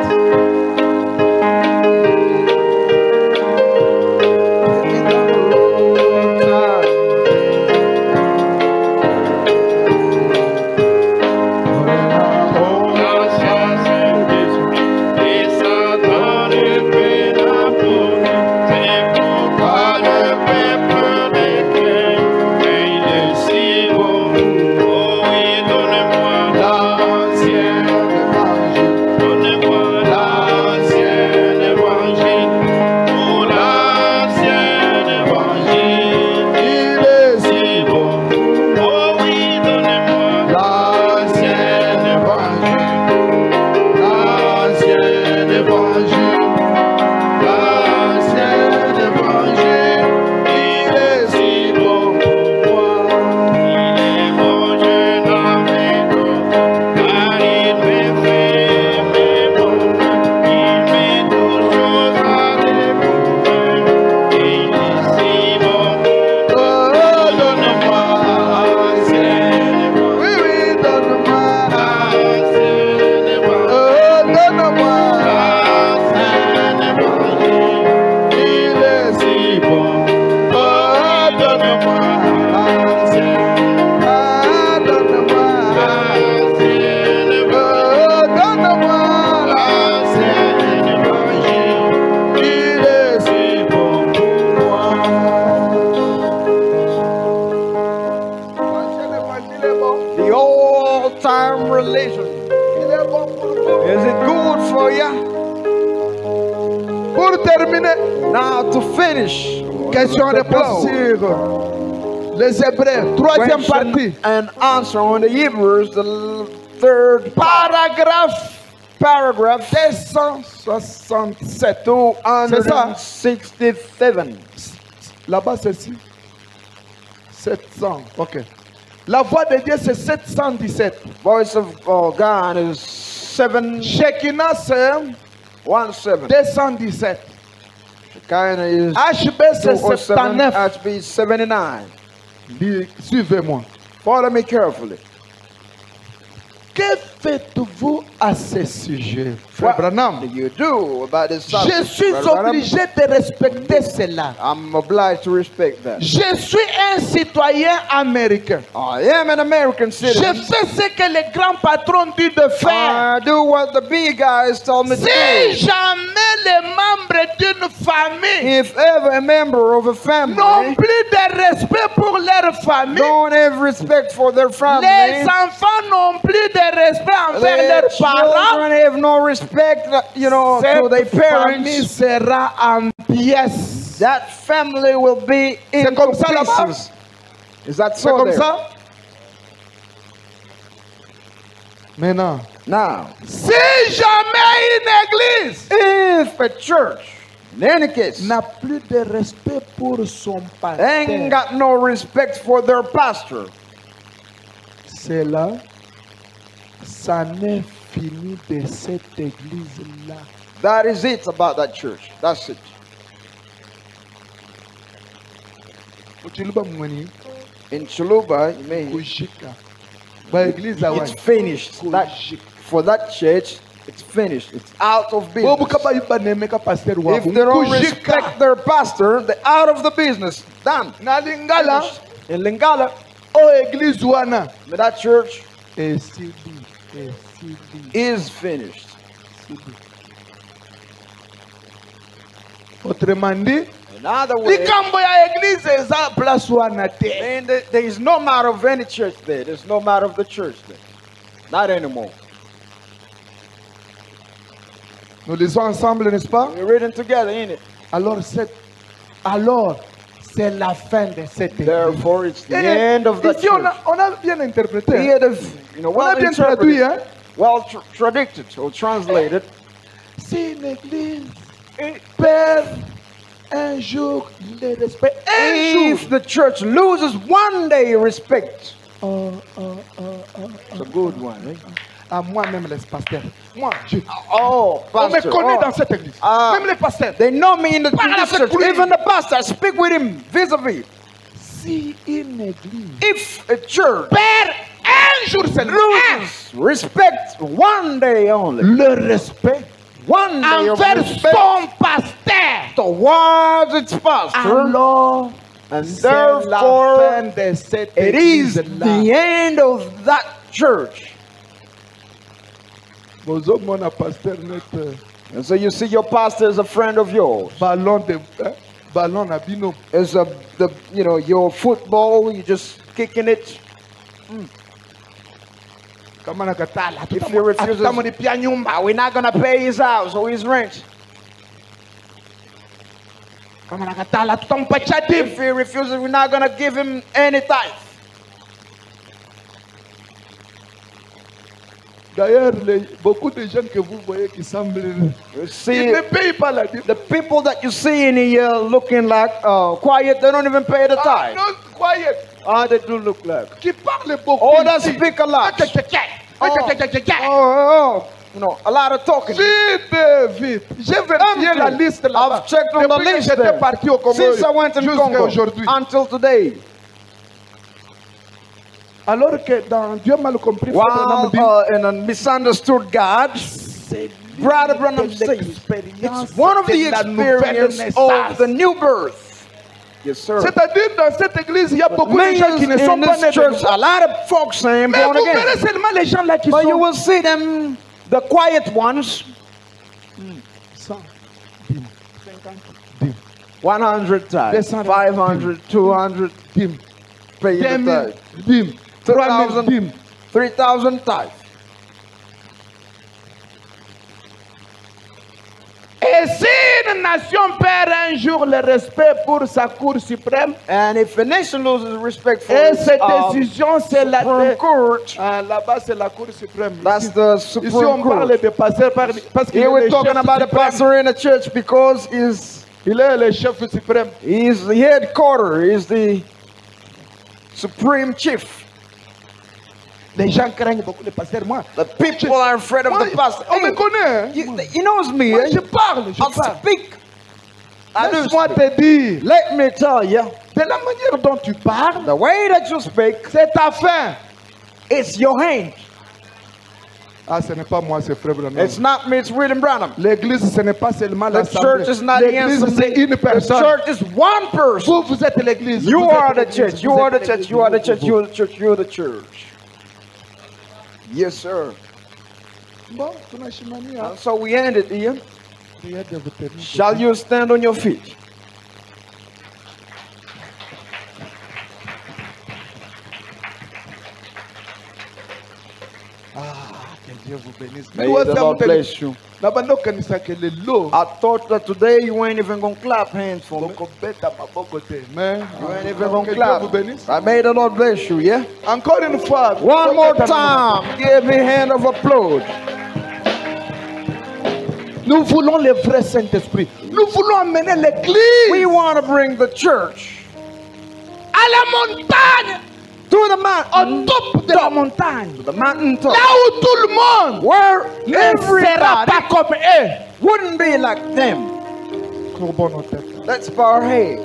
The all-time religion. Is it good for you? Pour terminer, Now to finish. question-réponse sur les Hébreux, troisième Question partie. and answer on the Hebrews, the third paragraph 267. 267. Là-bas, c'est ici. 700. Ok. La voix de Dieu, c'est 717. Voice of God is 717. Shekinah, c'est 217. Shekinah is HB, c'est 207. 79. HB 79. Suivez-moi. Follow me carefully. Que faites-vous à ce sujet, Frère What Branham? do you do about this Je subject? suis Brother Branham? obligé de respecter cela. I'm obliged to respect that. Je suis un citoyen américain. I am an American Je citizen. fais ce que les grands patrons disent de faire. I do what the big guys told me to Si do. jamais les membres d'une famille If ever a member of a n'ont family plus de respect pour leur famille, don't have respect for their les family, enfants n'ont plus de respect envers their leurs parents, children have no respect, to their cette famille parents. sera en pièces. That family will be in C'est comme ça là-bas? pieces. Is that C'est so comme there? ça? Maintenant, Now, si jamais une église if a church In any case, n'a plus de respect pour son ain't pasteur. got no respect for their pastor. C'est là, ça n'est fini de cette église-là. That is it about that church. That's it. In Chuluba, you mean, it's finished. For that church, it's finished. It's out of business. If they don't respect their pastor, they're out of the business. Done. In Lingala, that church is finished. In other words, there is no matter of any church there. There's no matter of the church there. Not anymore. Nous lisons ensemble, n'est-ce pas? We're reading together, ain't it? Alors, c'est la fin de cette église. Therefore, it's the end of the Ici, church. on a bien interprété. Here, well bien traduit, interpreted, well traduced or translated. Si une église perd un jour le respect, If the church loses one day respect, it's a good one. Eh? À moi-même, les pasteurs. Moi, Oh, on me pastor. connaît dans cette église. Même les pasteurs. They know me in the Parle this avec church. lui. Even the pastor, I speak with him vis-a-vis. Si une église If a church perd un jour seulement, loses respect one day only, le respect one day of envers respect son pasteur, towards its pastor, alors and c'est la therefore fin de cette it is église-là. the end of that church. Bozomona pasteur net And so you see your pastor is a friend of yours. ballon na bino. Is your football, you just kicking it. Kama nakatala. If he refuses, Tutamulipia nyumba. we're not gonna pay his house or his rent. Kama nakatala tutampatia div. If he refuses, we're not gonna give him any tithe. D'ailleurs, beaucoup de jeunes que vous voyez qui semblent, You ils see, ne payent pas la dîme. the people that you see in here looking like quiet, they don't even pay the tithe. Non, quiet. They do look like. Qui parlent beaucoup. Oh, that ici. speak a lot. Oh. A lot of talking. Vite. J'ai vérifié la liste là-bas. I've checked on the Depuis que list j'étais there. parti au Congo Since I went in jusqu'à Congo aujourd'hui. until today. Alors que dans Dieu mal compris, While in a misunderstood God, Brother Branham says it's one of the experiences of the new birth. Yes, sir. C'est-à-dire dans cette église, il y a beaucoup de gens qui ne sont In pas this nés de church, a lot of folks ain't Mais born vous verrez again. seulement les gens là qui But you sont will see them, the quiet ones, 100, 10, 50, 100 tithes, 500, 200, 10, pay the 10 000, tithe, 10, 3 000, 2,000, 3,000 tithes. Et si une nation perd un jour le respect pour sa Cour suprême, And if a nation loses respect for et its cette décision, c'est la Supreme Court, là-bas, c'est la Cour suprême. that's Ici, the ici, on Supreme parle Court. de pasteur parce qu'il Here est we're le talking chef about the suprême. pastor in the church because Il est le chef suprême. he's the headquarter, he's the supreme chief. Les gens craignent beaucoup le pasteur. Moi, The people are afraid of the pastor. on me Hey, connaît. Hein? he knows me. Moi, Eh? je parle. I'll speak. I do Laisse-moi speak. te dire, Let me tell you, de la manière dont tu parles, the way that you speak, c'est ta fin. it's your hand. Ah, ce n'est pas moi, c'est frère Branham. It's not me, it's William Branham. L'église, ce n'est pas seulement The l'assemblée. church is not the L'église, assembly. c'est une The personne. church is one person. Vous êtes l'église. You Vous êtes are the l'église. church. You Vous are êtes the church. l'église. You are the Vous, church. vous. You are the church. You are the church. Yes, sir. Bon, tunashimamia. And so we end it here. Prière de vous tenir. Shall you stand on your feet? Que Dieu vous bénisse. May the Lord bless you. Nabandokanisa que le lo. I thought that today you ain't even gonna clap hands for me. Bokobeta maboko te. Mais, You ain't even gonna que Dieu vous clap. bénisse. I may the Lord bless you, yeah? Encore une fois. One more bokobeta time. Give me a hand of applause. Nous voulons le vrai Saint-Esprit. Nous voulons amener l'église. We want to bring the church à la montagne. to the mountain. Au top de la montagne. The mountain top. Là où tout le monde Where ne sera everybody pas comme eux. wouldn't be like them. Let's bow our head.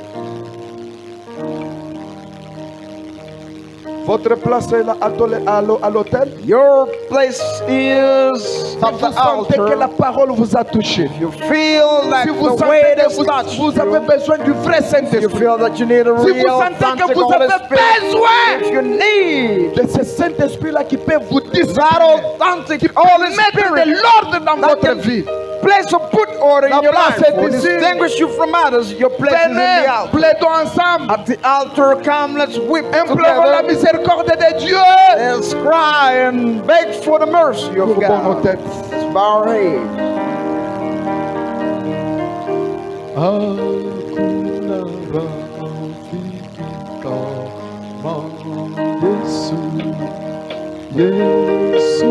Votre place est là à l'hôtel. Your place is Si at vous the sentez que la altar. parole vous a touché. You feel like Si vous the sentez weight que has touched vous avez you. besoin du vrai You Saint-Esprit. feel that you need a Si vous real sentez que authentic vous Holy avez Spirit. besoin If you need de ce Saint-Esprit-là qui peut vous that discipliner, authentic Holy mettre de Spirit l'ordre dans that votre can vie. place or put order La in your place life, est or ici. distinguish you from others, your place is in the Venez, altar. plaidons ensemble. At the altar, come, let's weep Implorons la together. miséricorde de Dieu. Let's cry and beg for the mercy of Courbons nos God. têtes. Let's bow our head. Yesu,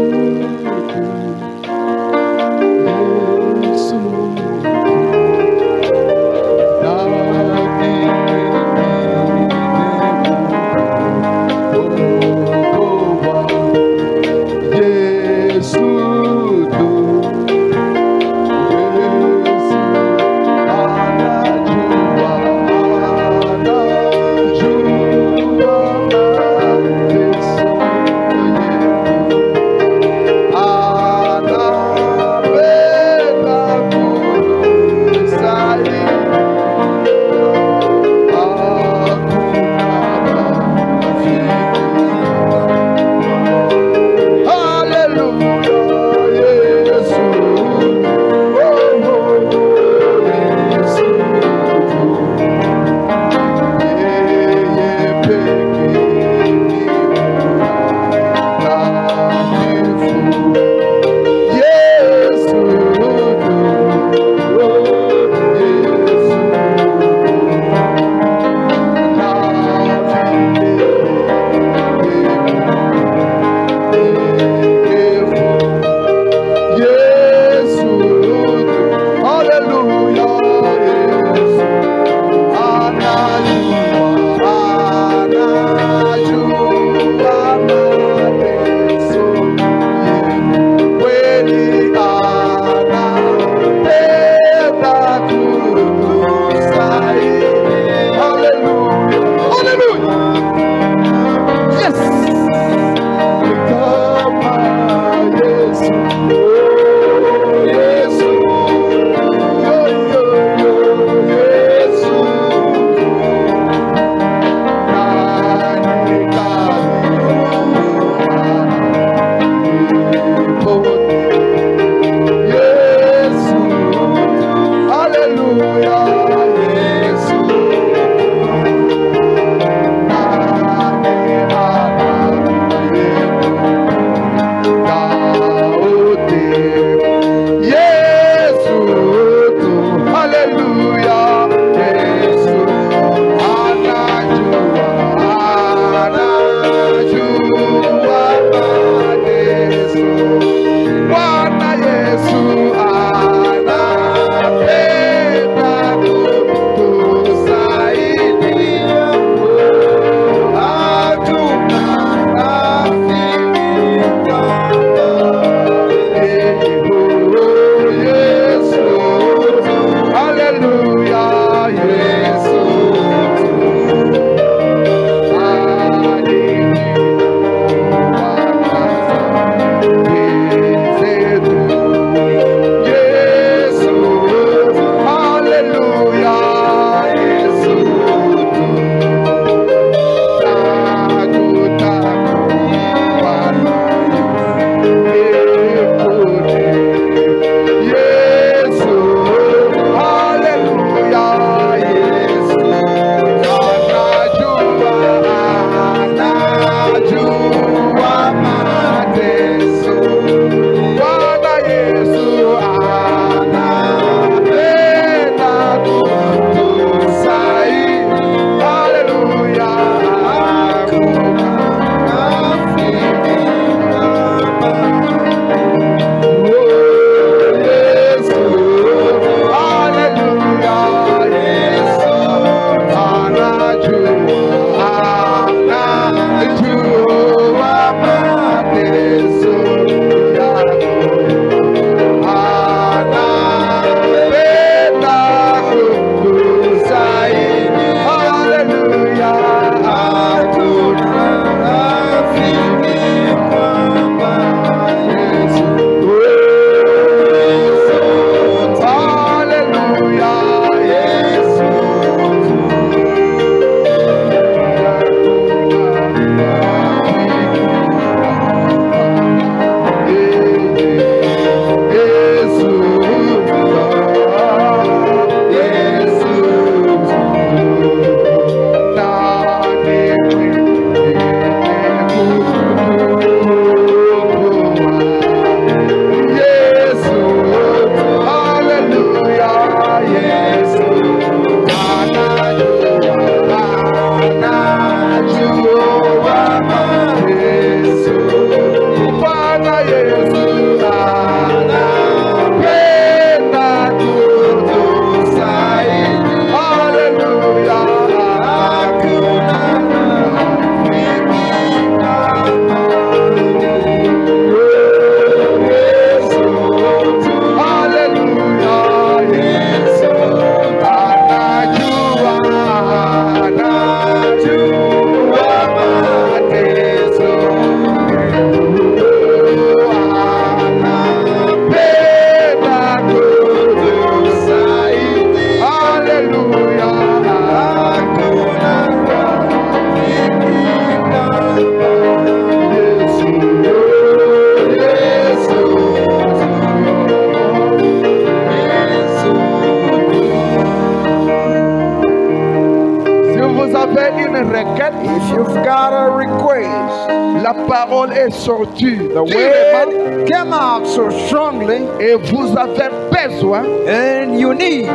vous avez une requête, if you've got a request, la parole est sortie the word came out so strongly, et vous avez besoin and you need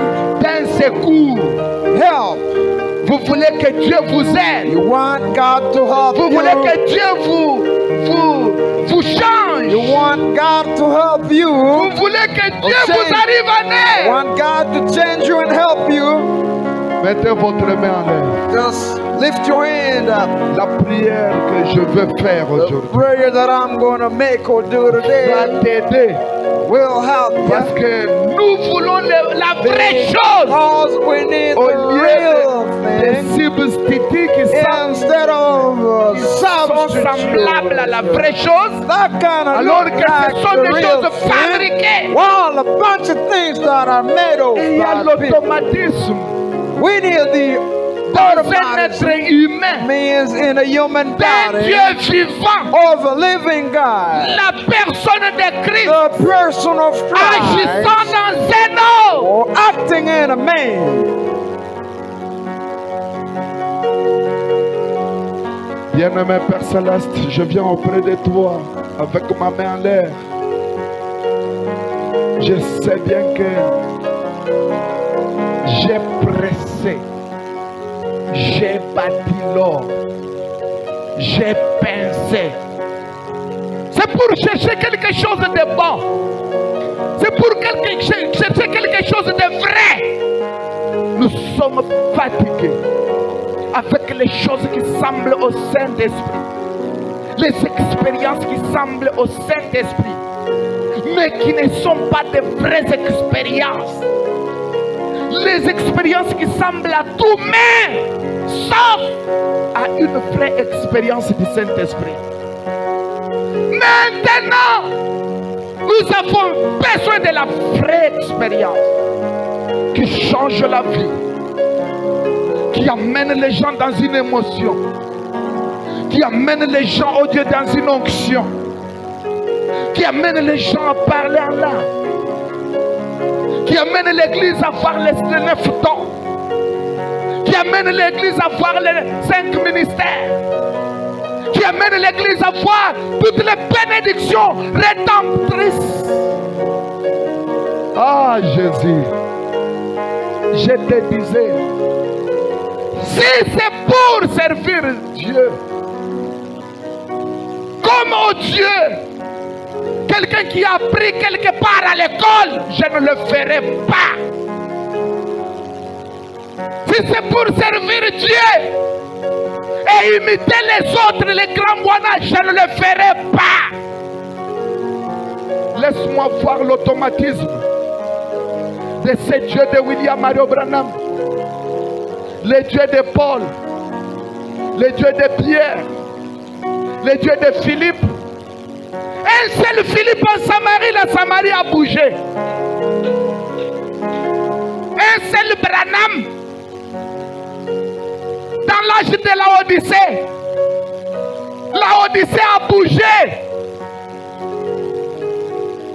d'un secours. help. Vous voulez que Dieu vous aide. You want God to help Vous you. voulez que Dieu vous change. You want God to help you. Vous voulez que Dieu vous arrive en You aide. want God to change you and help you. Mettez votre main en l'air. Just lift your hand up. La prière que je veux faire The aujourd'hui prayer that I'm going to make or do va today t'aider. will help Parce you. que nous voulons la vraie chose. Because we need Au the lieu real des thing substituts qui instead of sont semblables à la vraie chose. that kind of Alors look que like ce sont the des real choses thing. fabriquées. Well, a bunch of things that are made of Et il y a by people. l'automatisme We need the dans un être humain means in a human d'un body Dieu vivant. of a living God. La personne de Christ The person of agissant Christ dans un homme. or acting in a man. Bien-aimé Père Céleste, je viens auprès de toi avec ma main en l'air. Je sais bien que j'ai pressé, j'ai bâti l'or, j'ai pensé. C'est pour chercher quelque chose de bon. C'est pour chercher quelque chose de vrai. Nous sommes fatigués avec les choses qui semblent au Saint-Esprit, les expériences qui semblent au Saint-Esprit, mais qui ne sont pas de vraies expériences. Les expériences qui semblent à tout, mais sauf à une vraie expérience du Saint-Esprit. Maintenant, nous avons besoin de la vraie expérience qui change la vie, qui amène les gens dans une émotion, qui amène les gens au Dieu dans une onction, qui amène les gens à parler en langue, qui amène l'église à voir les 9 dons, qui amène l'église à voir les 5 ministères, qui amène l'église à voir toutes les bénédictions rédemptrices. Ah Jésus, je te disais, si c'est pour servir Dieu, comme au Dieu, quelqu'un qui a appris quelque part à l'école, je ne le ferai pas. Si c'est pour servir Dieu et imiter les autres, les grands moines, je ne le ferai pas. Laisse-moi voir l'automatisme de ce Dieu de William Mario Branham, le Dieu de Paul, le Dieu de Pierre, le Dieu de Philippe. Un seul Philippe en Samarie, la Samarie a bougé. Un seul Branham dans l'âge de la Odyssée. La Odyssée a bougé.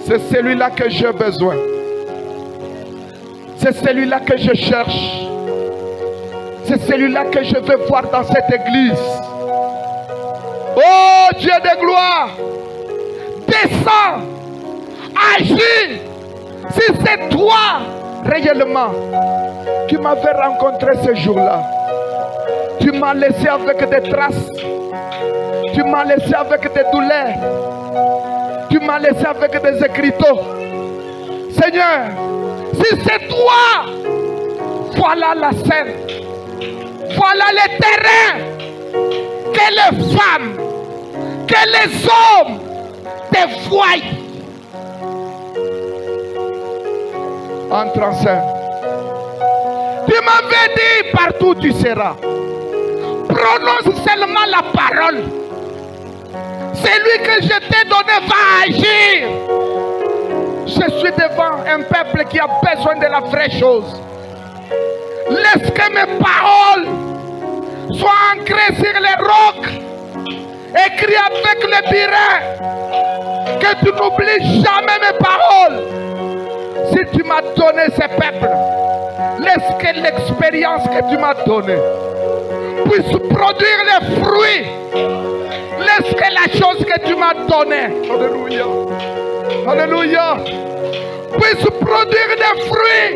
C'est celui-là que j'ai besoin. C'est celui-là que je cherche. C'est celui-là que je veux voir dans cette église. Oh Dieu de gloire, descends, agis. Si c'est toi réellement qui m'avais rencontré ce jour-là, tu m'as laissé avec des traces, tu m'as laissé avec des douleurs, tu m'as laissé avec des écriteaux. Seigneur, si c'est toi, voilà la scène, voilà le terrain, que les femmes, que les hommes te voient. Entre en scène. Tu m'avais dit, partout tu seras. Prononce seulement la parole. Celui que je t'ai donné va agir. Je suis devant un peuple qui a besoin de la vraie chose. Laisse que mes paroles soient ancrées sur les rocs, écrites avec le birin. Que tu n'oublies jamais mes paroles. Si tu m'as donné ce peuple, laisse que l'expérience que tu m'as donnée puisse produire les fruits. Laisse que la chose que tu m'as donnée, alléluia, alléluia, puisse produire des fruits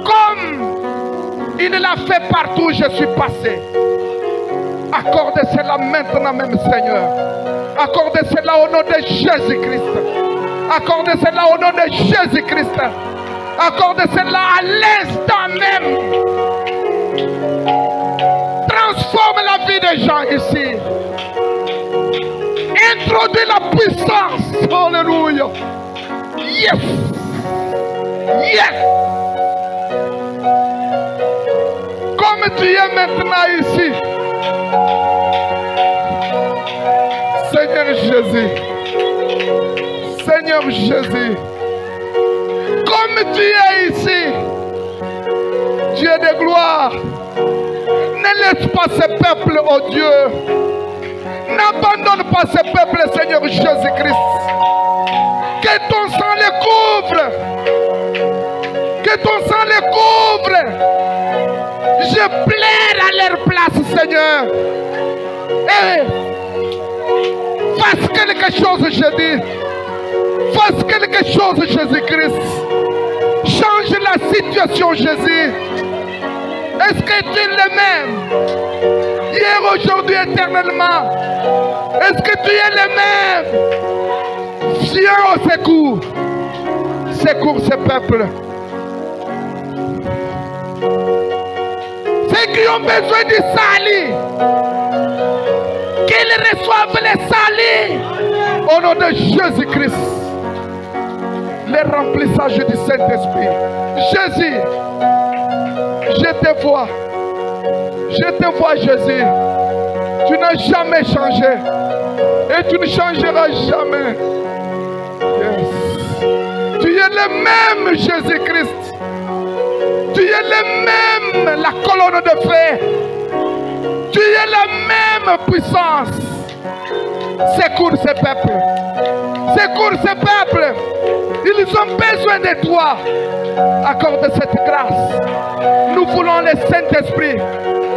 comme il l'a fait partout où je suis passé. Accorde cela maintenant même, Seigneur. Accorde cela au nom de Jésus-Christ. Accorde cela au nom de Jésus-Christ. Accorde cela à l'instant même. Transforme la vie des gens ici. Introduis la puissance. Alléluia. Yes. Yes. Comme tu es maintenant ici. Seigneur Jésus. Seigneur Jésus. Comme tu es ici. Dieu de gloire. Ne laisse pas ce peuple, oh Dieu. N'abandonne pas ce peuple, Seigneur Jésus-Christ. Que ton sang les couvre. Que ton sang les couvre. Je plaire à leur place, Seigneur. Et fasse quelque chose, je dis. Fasse quelque chose, Jésus-Christ. Change la situation, Jésus. Est-ce que tu es le même? Hier, aujourd'hui, éternellement. Est-ce que tu es le même? Viens au secours. Secours ce peuple. Ceux qui ont besoin du salut, qu'ils reçoivent le salut au nom de Jésus-Christ. Le remplissage du Saint-Esprit. Jésus, je te vois. Je te vois, Jésus. Tu n'as jamais changé. Et tu ne changeras jamais. Yes. Tu es le même, Jésus-Christ. Tu es le même, la colonne de feu. Tu es la même puissance. Secours ce peuple. Secours ce peuple. Ils ont besoin de toi. Accorde cette grâce. Nous voulons le Saint-Esprit.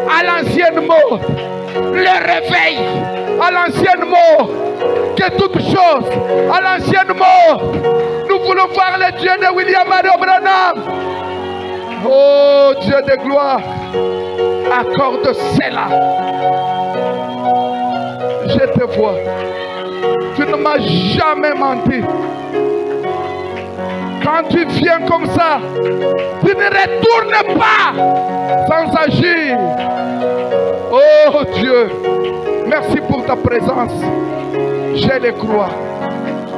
À l'ancienne mot. Le réveil. À l'ancienne mot. Que toute chose. À l'ancienne mot. Nous voulons voir le Dieu de William Branham. Oh Dieu de gloire. Accorde cela. Je te vois. Tu ne m'as jamais menti. Quand tu viens comme ça, tu ne retournes pas sans agir. Oh Dieu, merci pour ta présence. Je le crois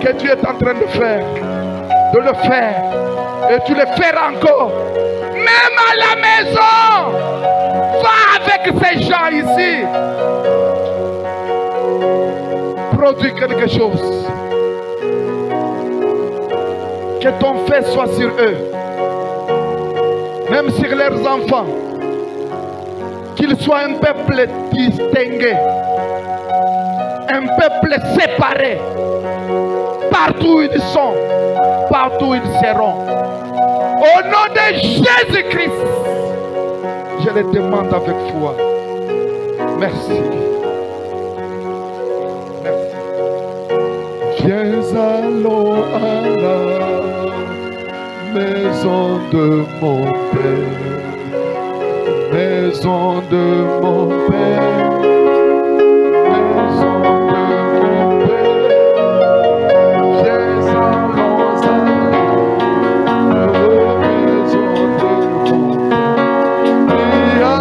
que tu es en train de faire, de le faire, et tu le feras encore. Même à la maison, va avec ces gens ici. Produis quelque chose. Que ton feu soit sur eux. Même sur leurs enfants. Qu'ils soient un peuple distingué. Un peuple séparé. Partout où ils sont. Partout où ils seront. Au nom de Jésus-Christ. Je le demande avec foi. Merci. Merci. Viens allons à la maison de mon Père. Maison de mon Père. Maison de mon Père. Viens allons à la maison de mon Père. Et à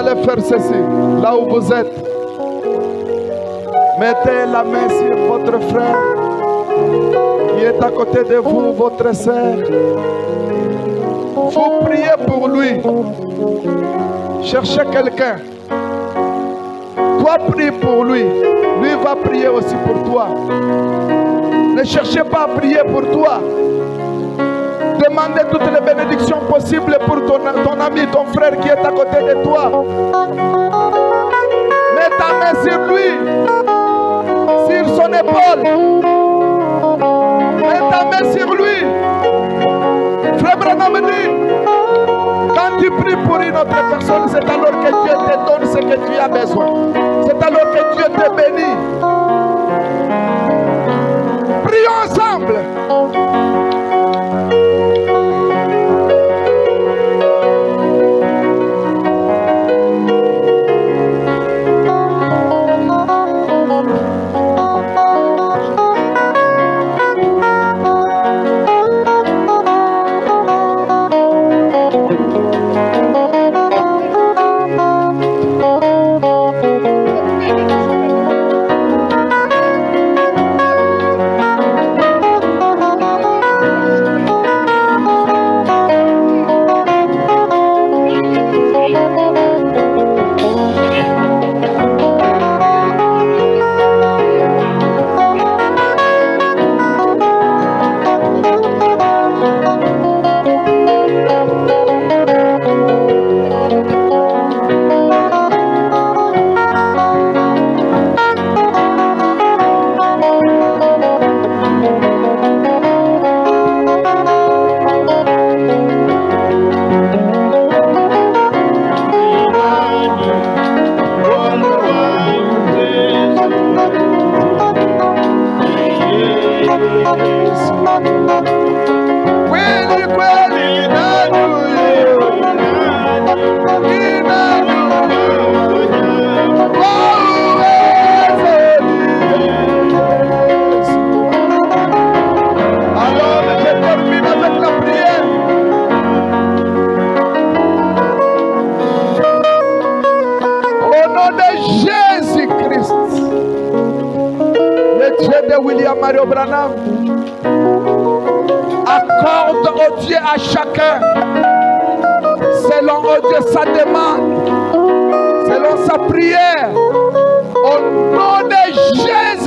allez faire ceci, là où vous êtes. Mettez la main sur votre frère qui est à côté de vous, votre sœur. Vous priez pour lui. Cherchez quelqu'un. Toi, prie pour lui. Lui va prier aussi pour toi. Ne cherchez pas à prier pour toi. Demandez toutes les bénédictions possibles pour ton ami, ton frère qui est à côté de toi. Mets ta main sur lui, sur son épaule. Mets ta main sur lui. Frère Branham dit, quand tu pries pour une autre personne, c'est alors que Dieu te donne ce que tu as besoin. C'est alors que Dieu te bénit. Prions ensemble. Mario Branham, accorde au Dieu à chacun selon Dieu sa demande, selon sa prière, au nom de Jésus.